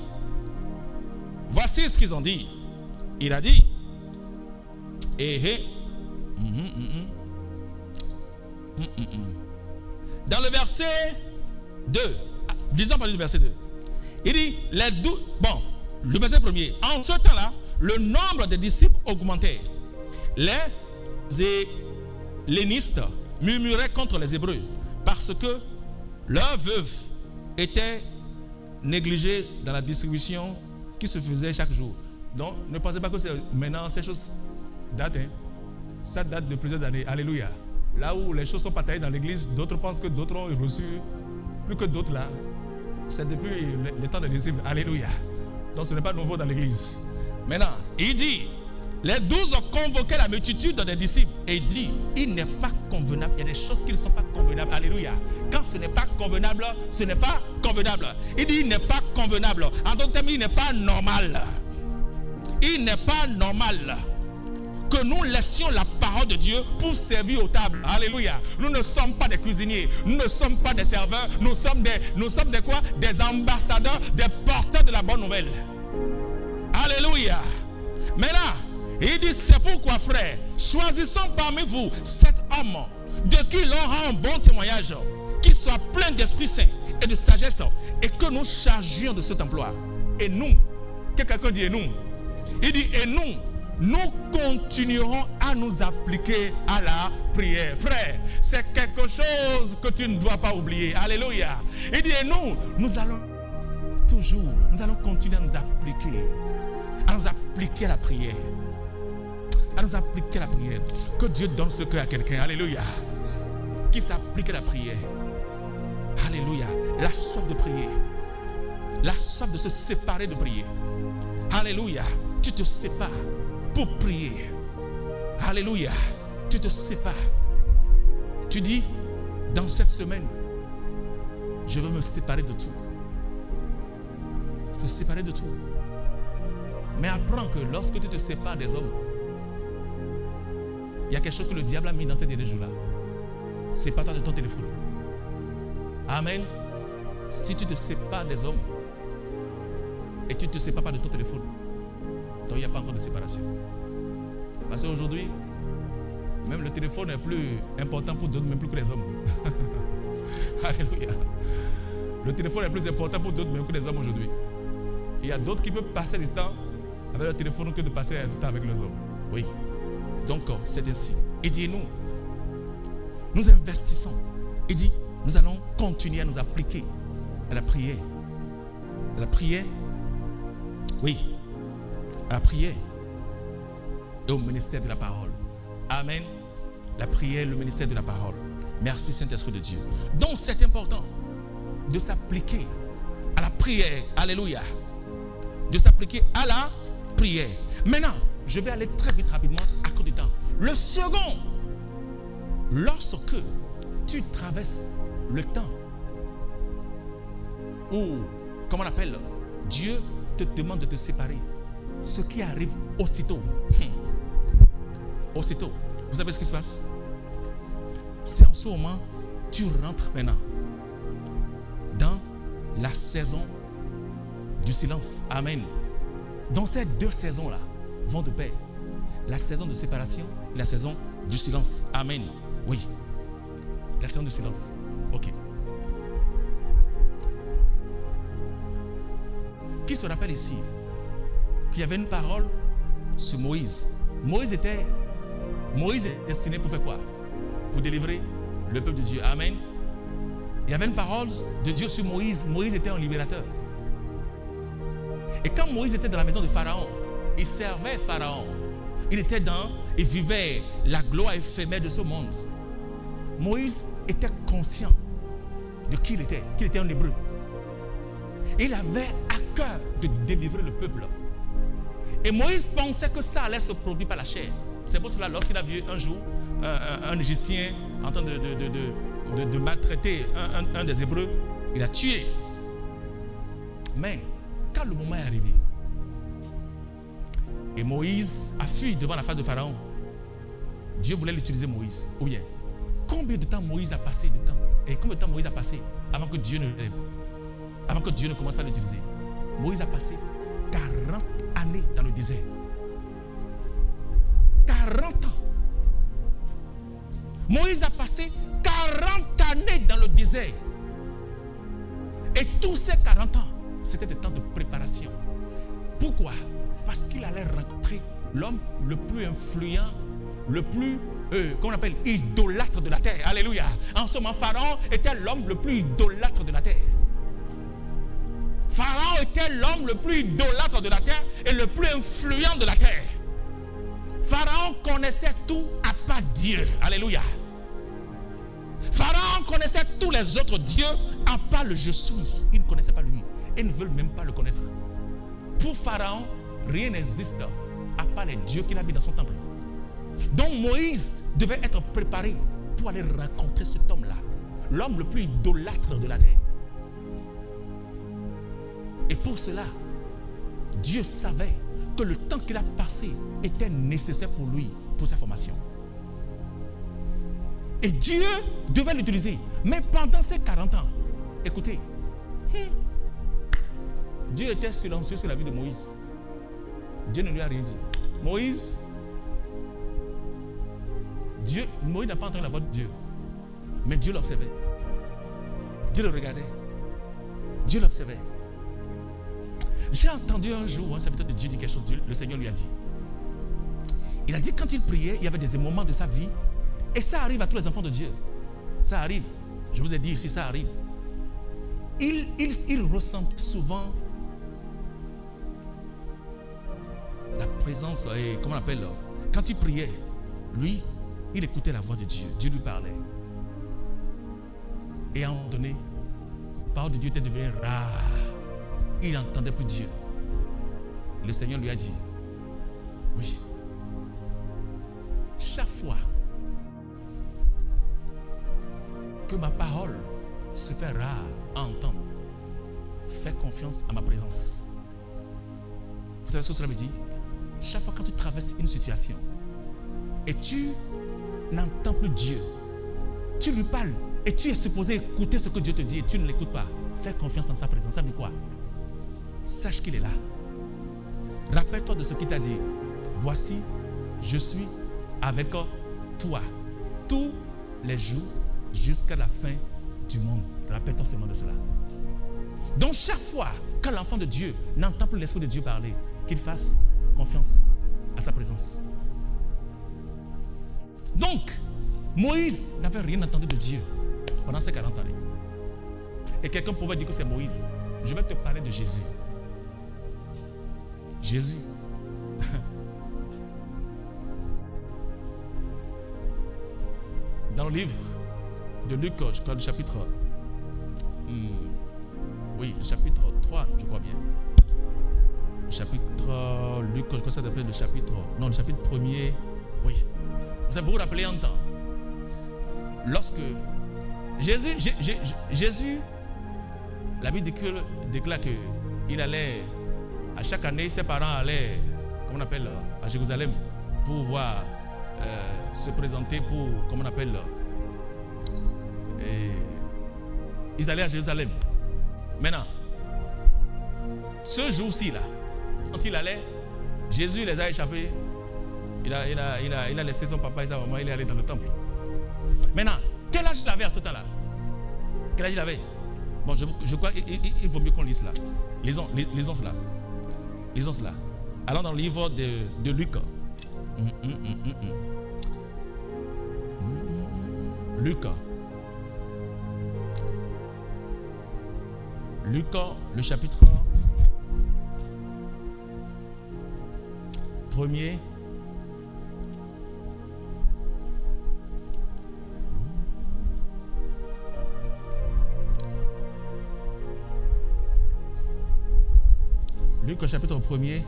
voici ce qu'ils ont dit. Il a dit, dans le verset 2, disons par le verset 2, il dit, le verset 1er, en ce temps-là, le nombre de disciples augmentait. Les hellénistes murmuraient contre les Hébreux parce que leurs veuves étaient négligées dans la distribution qui se faisait chaque jour. Donc, ne pensez pas que c'est maintenant ces choses datent. Ça date de plusieurs années. Alléluia. Là où les choses sont partagées dans l'église, d'autres pensent que d'autres ont reçu plus que d'autres là. C'est depuis le temps des disciples. Alléluia. Donc ce n'est pas nouveau dans l'église. Maintenant, il dit, Les 12 ont convoqué la multitude des disciples et dit, il n'est pas convenable. Il y a des choses qui ne sont pas convenables. Alléluia. Quand ce n'est pas convenable, ce n'est pas convenable. Il dit, il n'est pas convenable. En d'autres termes, il n'est pas normal. Il n'est pas normal que nous laissions la parole de Dieu pour servir aux tables. Alléluia. Nous ne sommes pas des cuisiniers. Nous ne sommes pas des serveurs. Nous sommes des quoi? Des ambassadeurs, des porteurs de la bonne nouvelle. Alléluia. Maintenant, il dit, c'est pourquoi, frère, choisissons parmi vous cet homme de qui l'on rend un bon témoignage, qui soit plein d'Esprit Saint et de sagesse, et que nous chargions de cet emploi. Et nous, que quelqu'un dit et nous, il dit, et nous continuerons à nous appliquer à la prière. Frère, c'est quelque chose que tu ne dois pas oublier. Alléluia. Il dit, et nous allons continuer à nous appliquer à la prière. À nous appliquer à la prière. Que Dieu donne ce cœur à quelqu'un. Alléluia. Qui s'applique à la prière. Alléluia. La soif de prier. La soif de se séparer de prier. Alléluia. Tu te sépares pour prier. Alléluia. Tu te sépares. Tu dis, dans cette semaine, je veux me séparer de tout. Je veux me séparer de tout. Mais apprends que lorsque tu te sépares des hommes, il y a quelque chose que le diable a mis dans ces derniers jours-là. Sépare-toi de ton téléphone. Amen. Si tu te sépares des hommes et tu ne te sépares pas de ton téléphone, donc il n'y a pas encore de séparation. Parce qu'aujourd'hui, même le téléphone est plus important pour d'autres, même plus que les hommes. Alléluia. Le téléphone est plus important pour d'autres, même que les hommes aujourd'hui. Il y a d'autres qui peuvent passer du temps avec le téléphone que de passer du temps avec les hommes. Oui. Donc, c'est ainsi. Il dit, nous investissons. Il dit, nous allons continuer à nous appliquer à la prière. À la prière, oui. À la prière et au ministère de la parole. Amen. La prière, le ministère de la parole. Merci Saint-Esprit de Dieu. Donc, c'est important de s'appliquer à la prière. Alléluia. De s'appliquer à la prière. Maintenant, je vais aller très vite, rapidement, à cause du temps. Le second, lorsque tu traverses le temps, ou, comment on appelle, Dieu te demande de te séparer. Ce qui arrive aussitôt. Aussitôt. Vous savez ce qui se passe? C'est en ce moment, tu rentres maintenant dans la saison du silence. Amen. Dans ces deux saisons-là vont de pair. La saison de séparation et la saison du silence. Amen. Oui. La saison du silence. Ok. Qui se rappelle ici qu'il y avait une parole sur Moïse? Moïse est destiné pour faire quoi? Pour délivrer le peuple de Dieu. Amen. Il y avait une parole de Dieu sur Moïse. Moïse était un libérateur. Et quand Moïse était dans la maison de Pharaon, il servait Pharaon. Il vivait la gloire éphémère de ce monde. Moïse était conscient de qui il était, qu'il était un hébreu. Il avait à cœur de délivrer le peuple. Et Moïse pensait que ça allait se produire par la chair. C'est pour cela, lorsqu'il a vu un jour un Égyptien en train de maltraiter un des Hébreux, il a tué. Mais quand le moment est arrivé, et Moïse a fui devant la face de Pharaon, Dieu voulait l'utiliser Moïse. Ou bien, combien de temps Moïse a passé de temps? Et combien de temps Moïse a passé avant que Dieu ne commence à l'utiliser? Moïse a passé 40 années dans le désert. 40 ans. Moïse a passé 40 années dans le désert. Et tous ces 40 ans, c'était des temps de préparation. Pourquoi? Parce qu'il allait rencontrer l'homme le plus influent, le plus, qu'on appelle idolâtre de la terre. Alléluia. En ce moment, Pharaon était l'homme le plus idolâtre de la terre. Pharaon était l'homme le plus idolâtre de la terre et le plus influent de la terre. Pharaon connaissait tout à part Dieu. Alléluia. Pharaon connaissait tous les autres dieux à part le je suis. Il ne connaissait pas lui. Et ne veulent même pas le connaître. Pour Pharaon, rien n'existe à pas les dieux qu'il a mis dans son temple. Donc Moïse devait être préparé pour aller rencontrer cet homme-là, l'homme le plus idolâtre de la terre. Et pour cela, Dieu savait que le temps qu'il a passé était nécessaire pour lui, pour sa formation. Et Dieu devait l'utiliser. Mais pendant ces 40 ans, écoutez, Dieu était silencieux sur la vie de Moïse. Dieu ne lui a rien dit. Moïse n'a pas entendu la voix de Dieu. Mais Dieu l'observait. Dieu le regardait. Dieu l'observait. J'ai entendu un jour un serviteur de Dieu dire quelque chose. Le Seigneur lui a dit. Il a dit quand il priait, il y avait des moments de sa vie. Et ça arrive à tous les enfants de Dieu. Ça arrive. Je vous ai dit ici, ça arrive. Il ressent souvent la présence, comment on appelle, quand il priait, lui, il écoutait la voix de Dieu. Dieu lui parlait. Et à un moment donné, la parole de Dieu était devenue rare. Il n'entendait plus Dieu. Le Seigneur lui a dit, oui, chaque fois que ma parole se fait rare à entendre, fais confiance à ma présence. Vous savez ce que cela veut dire? Chaque fois que tu traverses une situation et tu n'entends plus Dieu, tu lui parles et tu es supposé écouter ce que Dieu te dit et tu ne l'écoutes pas, fais confiance en sa présence. Ça veut dire quoi? Sache qu'il est là. Rappelle-toi de ce qu'il t'a dit. Voici, je suis avec toi tous les jours jusqu'à la fin du monde. Rappelle-toi seulement de cela. Donc chaque fois que l'enfant de Dieu n'entend plus l'Esprit de Dieu parler, qu'il fasse confiance à sa présence. Donc, Moïse n'avait rien entendu de Dieu pendant ces 40 années. Et quelqu'un pouvait dire que c'est Moïse. Je vais te parler de Jésus. Jésus. Dans le livre de Luc, je crois, le chapitre... le chapitre 3, je crois bien. Le chapitre... Luc, je crois que ça s'appelle le chapitre... Non, le chapitre 1er. Oui. Vous vous rappelez un temps, lorsque Jésus, la Bible déclare qu'il allait, à chaque année, ses parents allaient, comment on appelle, à Jérusalem, pour voir, se présenter pour, comment on appelle, ils allaient à Jérusalem. Maintenant, ce jour-ci, là, quand il allait, Jésus les a échappés. Il a laissé son papa et sa maman, il est allé dans le temple. Maintenant, quel âge il avait à ce temps-là? Quel âge il avait? Bon, je crois qu'il vaut mieux qu'on lise cela. Lisons cela. Lisons cela. Allons dans le livre de Luc. Luc, le chapitre 1er. Luc, chapitre 1er.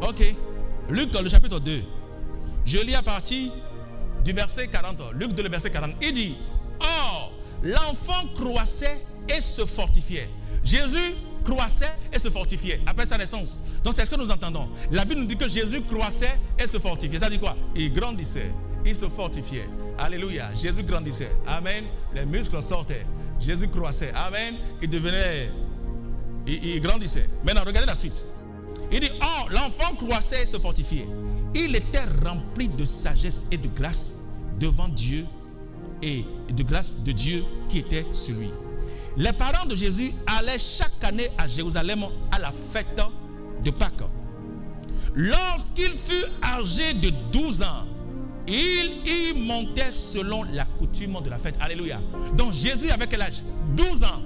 Ok, Luc le chapitre 2. Je lis à partir du verset 40. Luc 2, le verset 40. Il dit, or, l'enfant croissait et se fortifiait. Jésus croissait et se fortifiait après sa naissance. Donc c'est ce que nous entendons. La Bible nous dit que Jésus croissait et se fortifiait. Ça dit quoi? Il grandissait, il se fortifiait. Alléluia, Jésus grandissait. Amen. Les muscles sortaient. Jésus croissait. Amen. Il grandissait. Maintenant, regardez la suite. Il dit, oh, l'enfant croissait et se fortifiait. Il était rempli de sagesse et de grâce. devant Dieu et de grâce de Dieu qui était sur lui. Les parents de Jésus allaient chaque année à Jérusalem à la fête de Pâques. Lorsqu'il fut âgé de 12 ans, il y montait selon la coutume de la fête. Alléluia. Donc Jésus avait quel âge? 12 ans.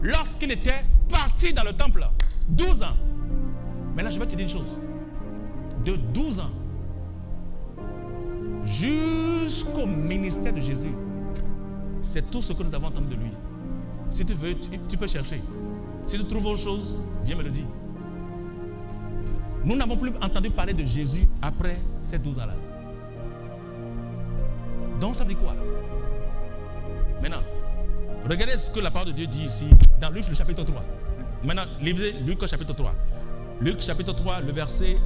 Lorsqu'il était parti dans le temple. 12 ans. Maintenant, je vais te dire une chose. De 12 ans jusqu'au ministère de Jésus, c'est tout ce que nous avons entendu de lui. Si tu veux, tu peux chercher. Si tu trouves autre chose, viens me le dire. Nous n'avons plus entendu parler de Jésus après ces 12 ans-là. Donc ça veut dire quoi? Maintenant, regardez ce que la parole de Dieu dit ici dans Luc le chapitre 3. Maintenant, lisez Luc chapitre 3. Luc chapitre 3, le verset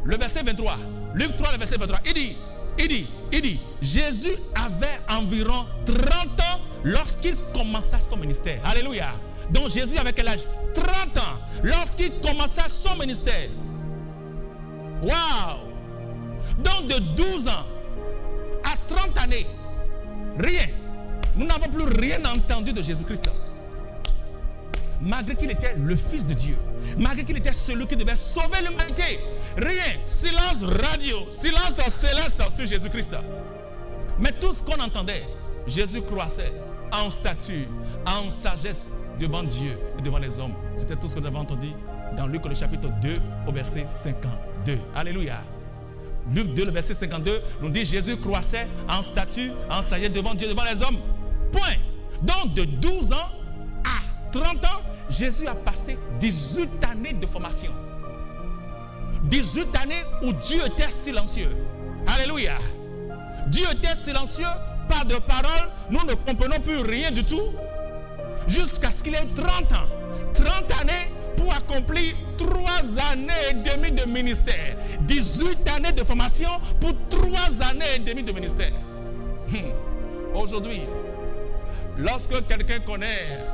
23. Luc 3, le verset 23. Il dit, Jésus avait environ 30 ans lorsqu'il commença son ministère. Alléluia. Donc Jésus avait quel âge? 30 ans lorsqu'il commença son ministère. Waouh! Donc de 12 ans à 30 années, rien. Nous n'avons plus rien entendu de Jésus-Christ. Malgré qu'il était le Fils de Dieu, malgré qu'il était celui qui devait sauver l'humanité, rien. Silence radio, silence céleste sur Jésus-Christ. Mais tout ce qu'on entendait, Jésus croissait en stature, en sagesse devant Dieu et devant les hommes. C'était tout ce que nous avons entendu dans Luc le chapitre 2 au verset 52. Alléluia. Luc 2, le verset 52, nous dit Jésus croissait en stature, en sagesse devant Dieu, devant les hommes. Point. Donc de 12 ans à 30 ans, Jésus a passé 18 années de formation. 18 années où Dieu était silencieux. Alléluia. Dieu était silencieux, pas de parole, nous ne comprenons plus rien du tout. Jusqu'à ce qu'il ait 30 ans. 30 années pour accomplir 3 années et demie de ministère. 18 années de formation pour 3 années et demie de ministère. Aujourd'hui, lorsque quelqu'un connaît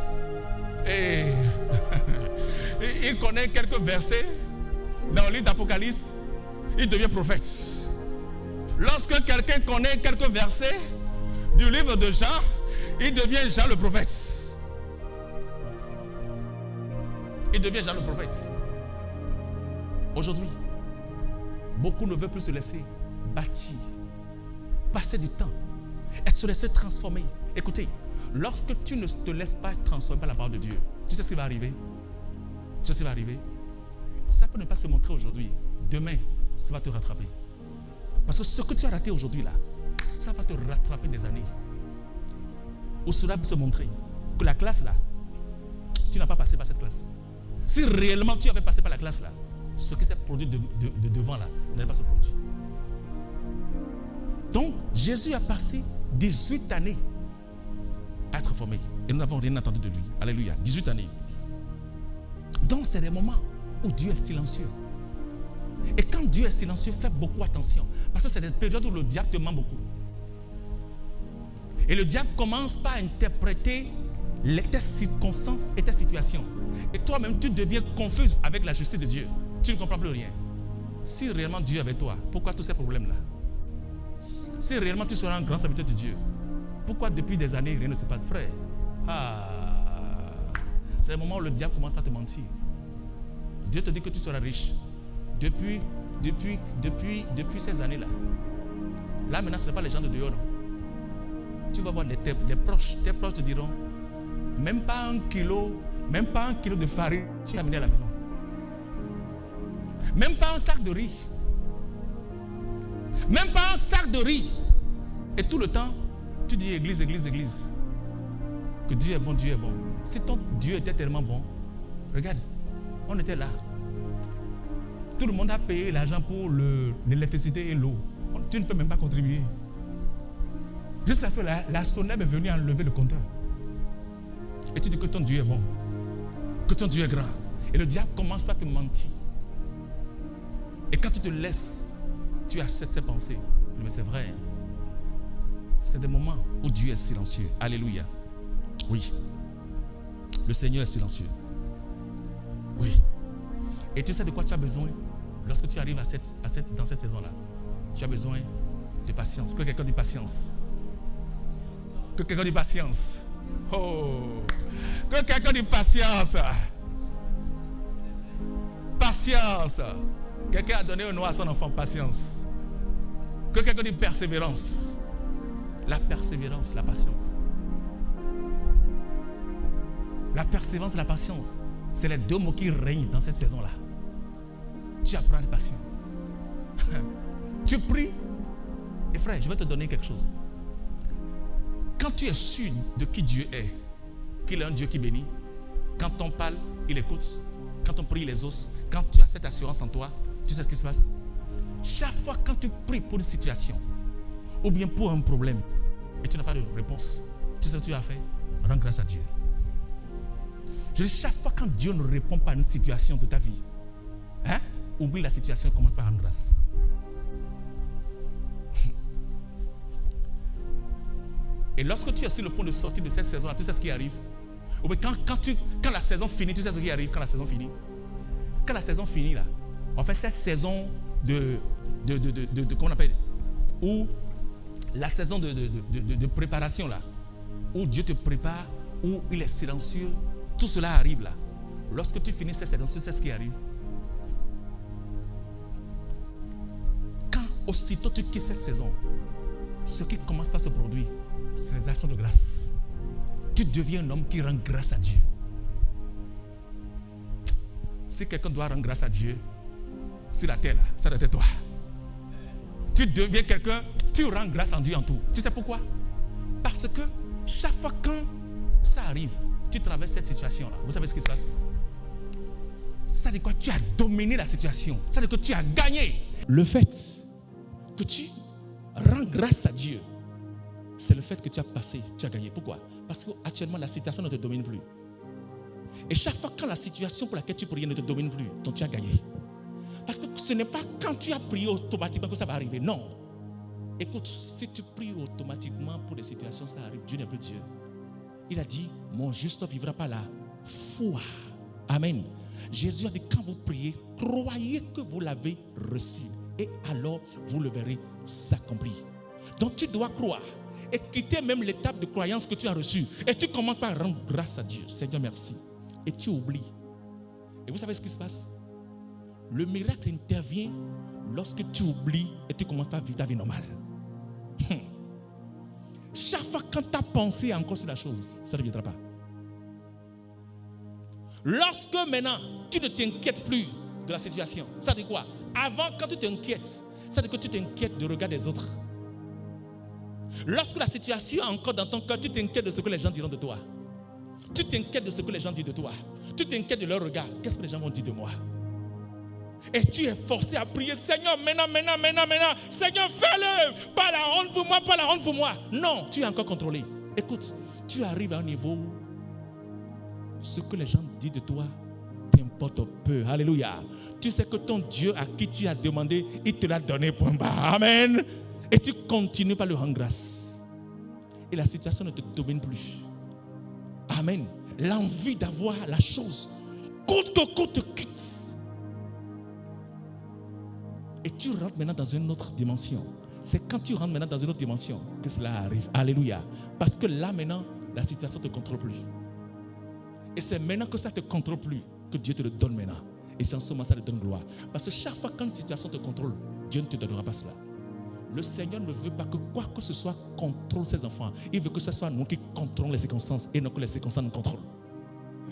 il connaît quelques versets dans le livre d'Apocalypse, il devient prophète. Lorsque quelqu'un connaît quelques versets du livre de Jean, il devient Jean le prophète. Il devient Jean le prophète. Aujourd'hui, beaucoup ne veulent plus se laisser bâtir, passer du temps et se laisser transformer. Écoutez, lorsque tu ne te laisses pas transformer par la parole de Dieu, tu sais ce qui va arriver? Tu sais ce qui va arriver? Ça peut ne pas se montrer aujourd'hui. Demain, ça va te rattraper. Parce que ce que tu as raté aujourd'hui là, ça va te rattraper des années. Où cela va se montrer que la classe là, tu n'as pas passé par cette classe. Si réellement tu avais passé par la classe là, ce qui s'est produit de devant là n'allait pas se produire. Donc, Jésus a passé 18 années à être formé. Et nous n'avons rien entendu de lui. Alléluia. 18 années. Donc, c'est des moments où Dieu est silencieux. Et quand Dieu est silencieux, fais beaucoup attention. Parce que c'est des périodes où le diable te ment beaucoup. Et le diable commence par interpréter tes circonstances et tes situations. Et toi-même, tu deviens confuse avec la justice de Dieu. Tu ne comprends plus rien. Si réellement Dieu est avec toi, pourquoi tous ces problèmes-là? Si réellement tu seras un grand serviteur de Dieu, pourquoi depuis des années rien ne se passe? Frère, c'est le moment où le diable commence par te mentir. Dieu te dit que tu seras riche. Depuis ces années-là. Là maintenant, ce n'est pas les gens de dehors. Non. Tu vas voir tes proches te diront, même pas un kilo de farine, tu as amené à la maison. Même pas un sac de riz. Même pas un sac de riz. Et tout le temps, tu dis église, église, église. Que Dieu est bon, Dieu est bon. Si ton Dieu était tellement bon, regarde, on était là. Tout le monde a payé l'argent pour l'électricité et l'eau. Tu ne peux même pas contribuer. Juste à ce que la SONEM est venue enlever le compteur. Et tu dis que ton Dieu est bon. Que ton Dieu est grand. Et le diable commence par te mentir. Et quand tu te laisses, tu acceptes ces pensées. Mais c'est vrai. C'est des moments où Dieu est silencieux. Alléluia. Oui. Le Seigneur est silencieux. Oui. Et tu sais de quoi tu as besoin lorsque tu arrives dans cette saison-là. Tu as besoin de patience. Que quelqu'un dit patience. Que quelqu'un dit patience. Oh. Que quelqu'un dit patience. Patience. Quelqu'un a donné un nom à son enfant, patience. Que quelqu'un dit persévérance. La persévérance, la patience. La persévérance et la patience, c'est les deux mots qui règnent dans cette saison-là. Tu apprends à être patient. Tu pries. Et frère, je vais te donner quelque chose. Quand tu es sûr de qui Dieu est, qu'il est un Dieu qui bénit, quand on parle, il écoute. Quand on prie, il exauce. Quand tu as cette assurance en toi, tu sais ce qui se passe. Chaque fois quand tu pries pour une situation, ou bien pour un problème, et tu n'as pas de réponse, tu sais ce que tu as fait? Rends grâce à Dieu. Je dis, chaque fois quand Dieu ne répond pas à une situation de ta vie, oublie la situation et commence par rendre grâce. Et lorsque tu es sur le point de sortir de cette saison-là, tu sais ce qui arrive? Ou bien quand la saison finit, tu sais ce qui arrive quand la saison finit? Quand la saison finit, là, on fait cette saison de comment on appelle? Ou la saison de préparation, là, où Dieu te prépare, où il est silencieux, tout cela arrive là. Lorsque tu finis cette saison, tu sais ce qui arrive? Quand aussitôt tu quittes cette saison, ce qui commence par se produire, c'est les actions de grâce. Tu deviens un homme qui rend grâce à Dieu. Si quelqu'un doit rendre grâce à Dieu sur la terre, là, ça doit être toi. Tu deviens quelqu'un, tu rends grâce à Dieu en tout. Tu sais pourquoi? Parce que chaque fois quand ça arrive, tu traverses cette situation-là. Vous savez ce qui se passe? Ça veut dire quoi? Tu as dominé la situation. Ça veut dire que tu as gagné. Le fait que tu rends grâce à Dieu, c'est le fait que tu as passé, tu as gagné. Pourquoi? Parce qu'actuellement, la situation ne te domine plus. Et chaque fois quand la situation pour laquelle tu priais ne te domine plus, donc tu as gagné. Parce que ce n'est pas quand tu as prié automatiquement que ça va arriver. Non. Écoute, si tu pries automatiquement pour des situations, ça arrive. Dieu n'est plus Dieu. Il a dit, mon juste vivra par la foi. Amen. Jésus a dit, quand vous priez, croyez que vous l'avez reçu. Et alors, vous le verrez s'accomplir. Donc, tu dois croire et quitter même l'étape de croyance que tu as reçue. Et tu commences par rendre grâce à Dieu. Seigneur, merci. Et tu oublies. Et vous savez ce qui se passe? Le miracle intervient lorsque tu oublies et tu commences par vivre ta vie normale. Chaque fois quand tu as pensé encore sur la chose, ça ne viendra pas. Lorsque maintenant, tu ne t'inquiètes plus de la situation, ça dit quoi? Avant, quand tu t'inquiètes, ça dit que tu t'inquiètes du regard des autres. Lorsque la situation est encore dans ton cœur, tu t'inquiètes de ce que les gens diront de toi. Tu t'inquiètes de ce que les gens disent de toi. Tu t'inquiètes de leur regard. Qu'est-ce que les gens vont dire de moi? Et tu es forcé à prier, Seigneur, maintenant. Seigneur, fais-le. Pas la honte pour moi, pas la honte pour moi. Non, tu es encore contrôlé. Écoute, tu arrives à un niveau où ce que les gens disent de toi t'importe peu. Alléluia. Tu sais que ton Dieu à qui tu as demandé, il te l'a donné point barre. Amen. Et tu continues par le rendre grâce. Et la situation ne te domine plus. Amen. L'envie d'avoir la chose, coûte que coûte, te quitte. Et tu rentres maintenant dans une autre dimension. C'est quand tu rentres maintenant dans une autre dimension que cela arrive. Alléluia. Parce que là maintenant, la situation ne te contrôle plus. Et c'est maintenant que ça ne te contrôle plus que Dieu te le donne maintenant. Et c'est en ce moment ça te donne gloire. Parce que chaque fois qu'une situation te contrôle, Dieu ne te donnera pas cela. Le Seigneur ne veut pas que quoi que ce soit contrôle ses enfants. Il veut que ce soit nous qui contrôlons les circonstances et non que les circonstances nous contrôlent.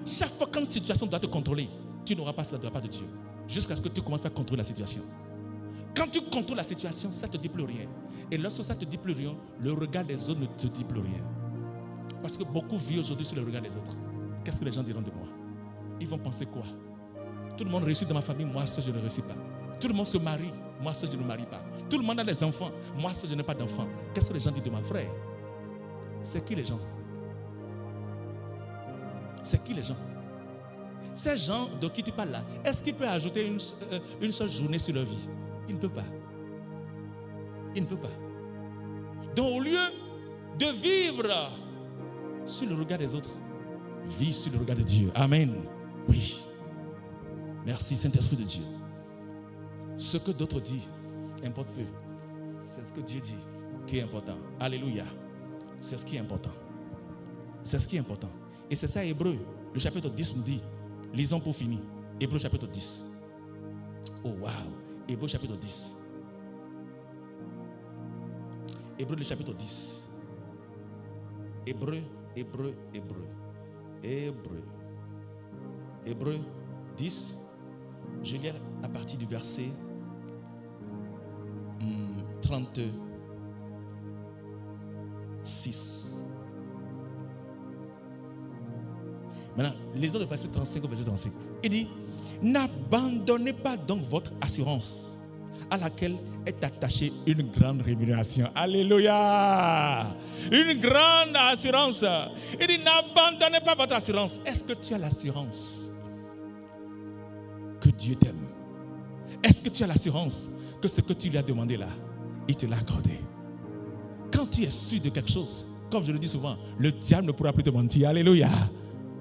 Chaque fois qu'une situation doit te contrôler, tu n'auras pas cela de la part de Dieu. Jusqu'à ce que tu commences à contrôler la situation. Quand tu contrôles la situation, ça ne te dit plus rien. Et lorsque ça ne te dit plus rien, le regard des autres ne te dit plus rien. Parce que beaucoup vivent aujourd'hui sur le regard des autres. Qu'est-ce que les gens diront de moi? Ils vont penser quoi? Tout le monde réussit dans ma famille, moi seul je ne réussis pas. Tout le monde se marie, moi seul je ne marie pas. Tout le monde a des enfants, moi seul je n'ai pas d'enfants. Qu'est-ce que les gens disent de ma frère? C'est qui les gens? C'est qui les gens? Ces gens de qui tu parles là, est-ce qu'ils peuvent ajouter une seule journée sur leur vie? Il ne peut pas. Il ne peut pas. Donc au lieu de vivre sur le regard des autres, vis sur le regard de Dieu. Amen. Oui. Merci Saint-Esprit de Dieu. Ce que d'autres disent importe peu. C'est ce que Dieu dit qui est important. Alléluia. C'est ce qui est important. C'est ce qui est important. Et c'est ça Hébreu, le chapitre 10 nous dit. Lisons pour finir. Hébreu chapitre 10. Oh waouh. Hébreu chapitre 10. Hébreu le chapitre 10. Hébreu 10. Je lis à partir du verset 36. Maintenant, les autres versets 35 au verset 35. Il dit, n'abandonnez pas donc votre assurance à laquelle est attachée une grande rémunération. Alléluia! Une grande assurance. Il dit, n'abandonnez pas votre assurance. Est-ce que tu as l'assurance que Dieu t'aime? Est-ce que tu as l'assurance que ce que tu lui as demandé là, il te l'a accordé? Quand tu es sûr de quelque chose, comme je le dis souvent, le diable ne pourra plus te mentir. Alléluia!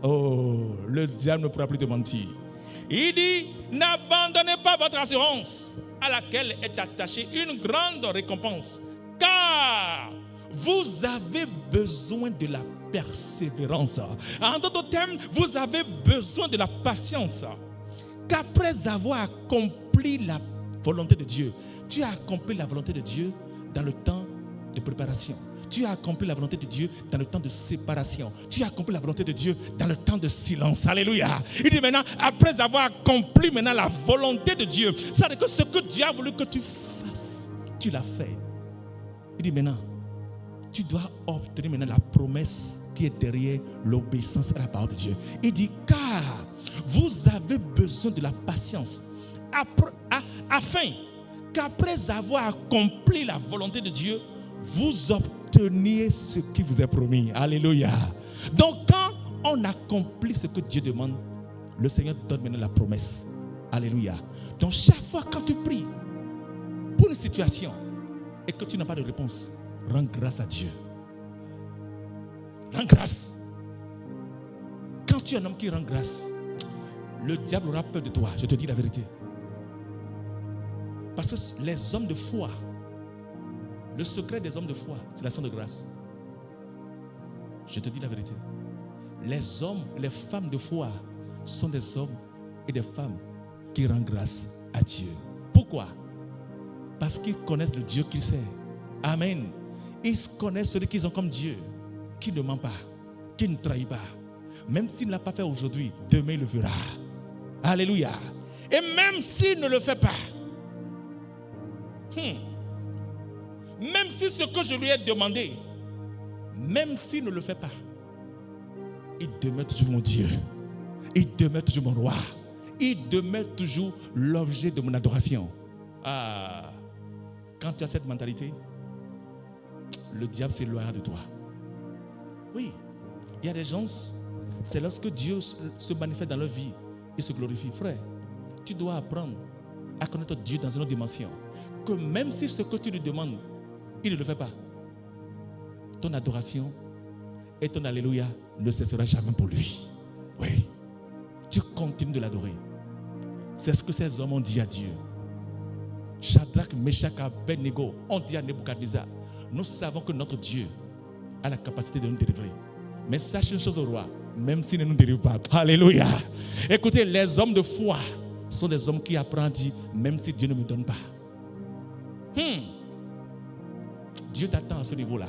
Oh, le diable ne pourra plus te mentir. Il dit, n'abandonnez pas votre assurance à laquelle est attachée une grande récompense, car vous avez besoin de la persévérance. En d'autres termes, vous avez besoin de la patience. Qu'après avoir accompli la volonté de Dieu, tu as accompli la volonté de Dieu dans le temps de préparation. Tu as accompli la volonté de Dieu dans le temps de séparation. Tu as accompli la volonté de Dieu dans le temps de silence. Alléluia. Il dit maintenant, après avoir accompli maintenant la volonté de Dieu, c'est-à-dire que ce que Dieu a voulu que tu fasses, tu l'as fait. Il dit maintenant, tu dois obtenir maintenant la promesse qui est derrière l'obéissance à la parole de Dieu. Il dit, car vous avez besoin de la patience afin qu'après avoir accompli la volonté de Dieu, vous obteniez ce qui vous est promis. Alléluia. Donc quand on accomplit ce que Dieu demande, le Seigneur donne maintenant la promesse. Alléluia. Donc chaque fois quand tu pries pour une situation et que tu n'as pas de réponse, rends grâce à Dieu. Rends grâce. Quand tu es un homme qui rend grâce, le diable aura peur de toi. Je te dis la vérité. Parce que les hommes de foi, le secret des hommes de foi, c'est l'action de grâce. Je te dis la vérité. Les hommes, les femmes de foi sont des hommes et des femmes qui rendent grâce à Dieu. Pourquoi? Parce qu'ils connaissent le Dieu qu'ils servent. Amen. Ils connaissent celui qu'ils ont comme Dieu, qui ne ment pas, qui ne trahit pas. Même s'il ne l'a pas fait aujourd'hui, demain il le fera. Alléluia. Et même s'il ne le fait pas, même si ce que je lui ai demandé, même s'il ne le fait pas, il demeure toujours mon Dieu. Il demeure toujours mon roi. Il demeure toujours l'objet de mon adoration. Ah, quand tu as cette mentalité, le diable s'éloignera de toi. Oui, il y a des gens, c'est lorsque Dieu se manifeste dans leur vie, il se glorifie. Frère, tu dois apprendre à connaître Dieu dans une autre dimension. Que même si ce que tu lui demandes, il ne le fait pas, ton adoration et ton alléluia ne cessera jamais pour lui. Oui, tu continues de l'adorer. C'est ce que ces hommes ont dit à Dieu. Shadrach, Meshach, Abednego ont dit à Nebuchadnezzar, nous savons que notre Dieu a la capacité de nous délivrer. Mais sache une chose au roi, même s'il ne nous délivre pas. Alléluia. Écoutez, les hommes de foi sont des hommes qui apprennent à dire, même si Dieu ne me donne pas. Dieu t'attend à ce niveau-là.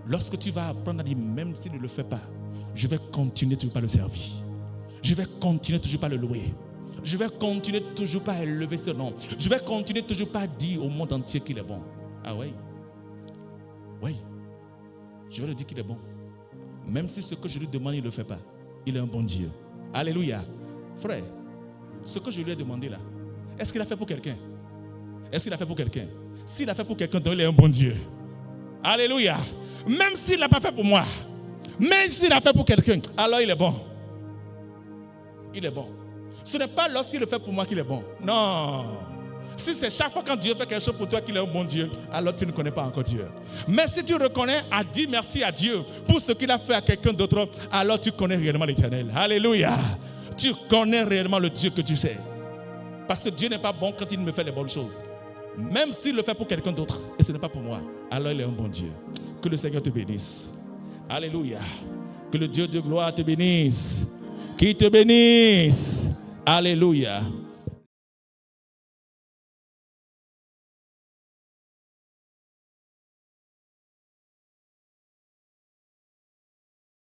Lorsque tu vas apprendre à dire, même s'il ne le fait pas, je vais continuer toujours par le servir. Je vais continuer toujours par le louer. Je vais continuer toujours par élever ce nom. Je vais continuer toujours par dire au monde entier qu'il est bon. Ah oui. Oui. Je vais le dire qu'il est bon. Même si ce que je lui demande, il ne le fait pas. Il est un bon Dieu. Alléluia. Frère, ce que je lui ai demandé là, est-ce qu'il a fait pour quelqu'un? Est-ce qu'il a fait pour quelqu'un? S'il a fait pour quelqu'un, donc il est un bon Dieu. Alléluia. Même s'il n'a pas fait pour moi, même s'il a fait pour quelqu'un, alors il est bon. Il est bon. Ce n'est pas lorsqu'il le fait pour moi qu'il est bon. Non. Si c'est chaque fois quand Dieu fait quelque chose pour toi qu'il est un bon Dieu, alors tu ne connais pas encore Dieu. Mais si tu reconnais à dire merci à Dieu pour ce qu'il a fait à quelqu'un d'autre, alors tu connais réellement l'Éternel. Alléluia. Tu connais réellement le Dieu que tu sais. Parce que Dieu n'est pas bon quand il me fait les bonnes choses. même s'il le fait pour quelqu'un d'autre et ce n'est pas pour moi, alors il est un bon Dieu. Que le Seigneur te bénisse. Alléluia. Que le Dieu de gloire te bénisse. Qu'il te bénisse. Alléluia.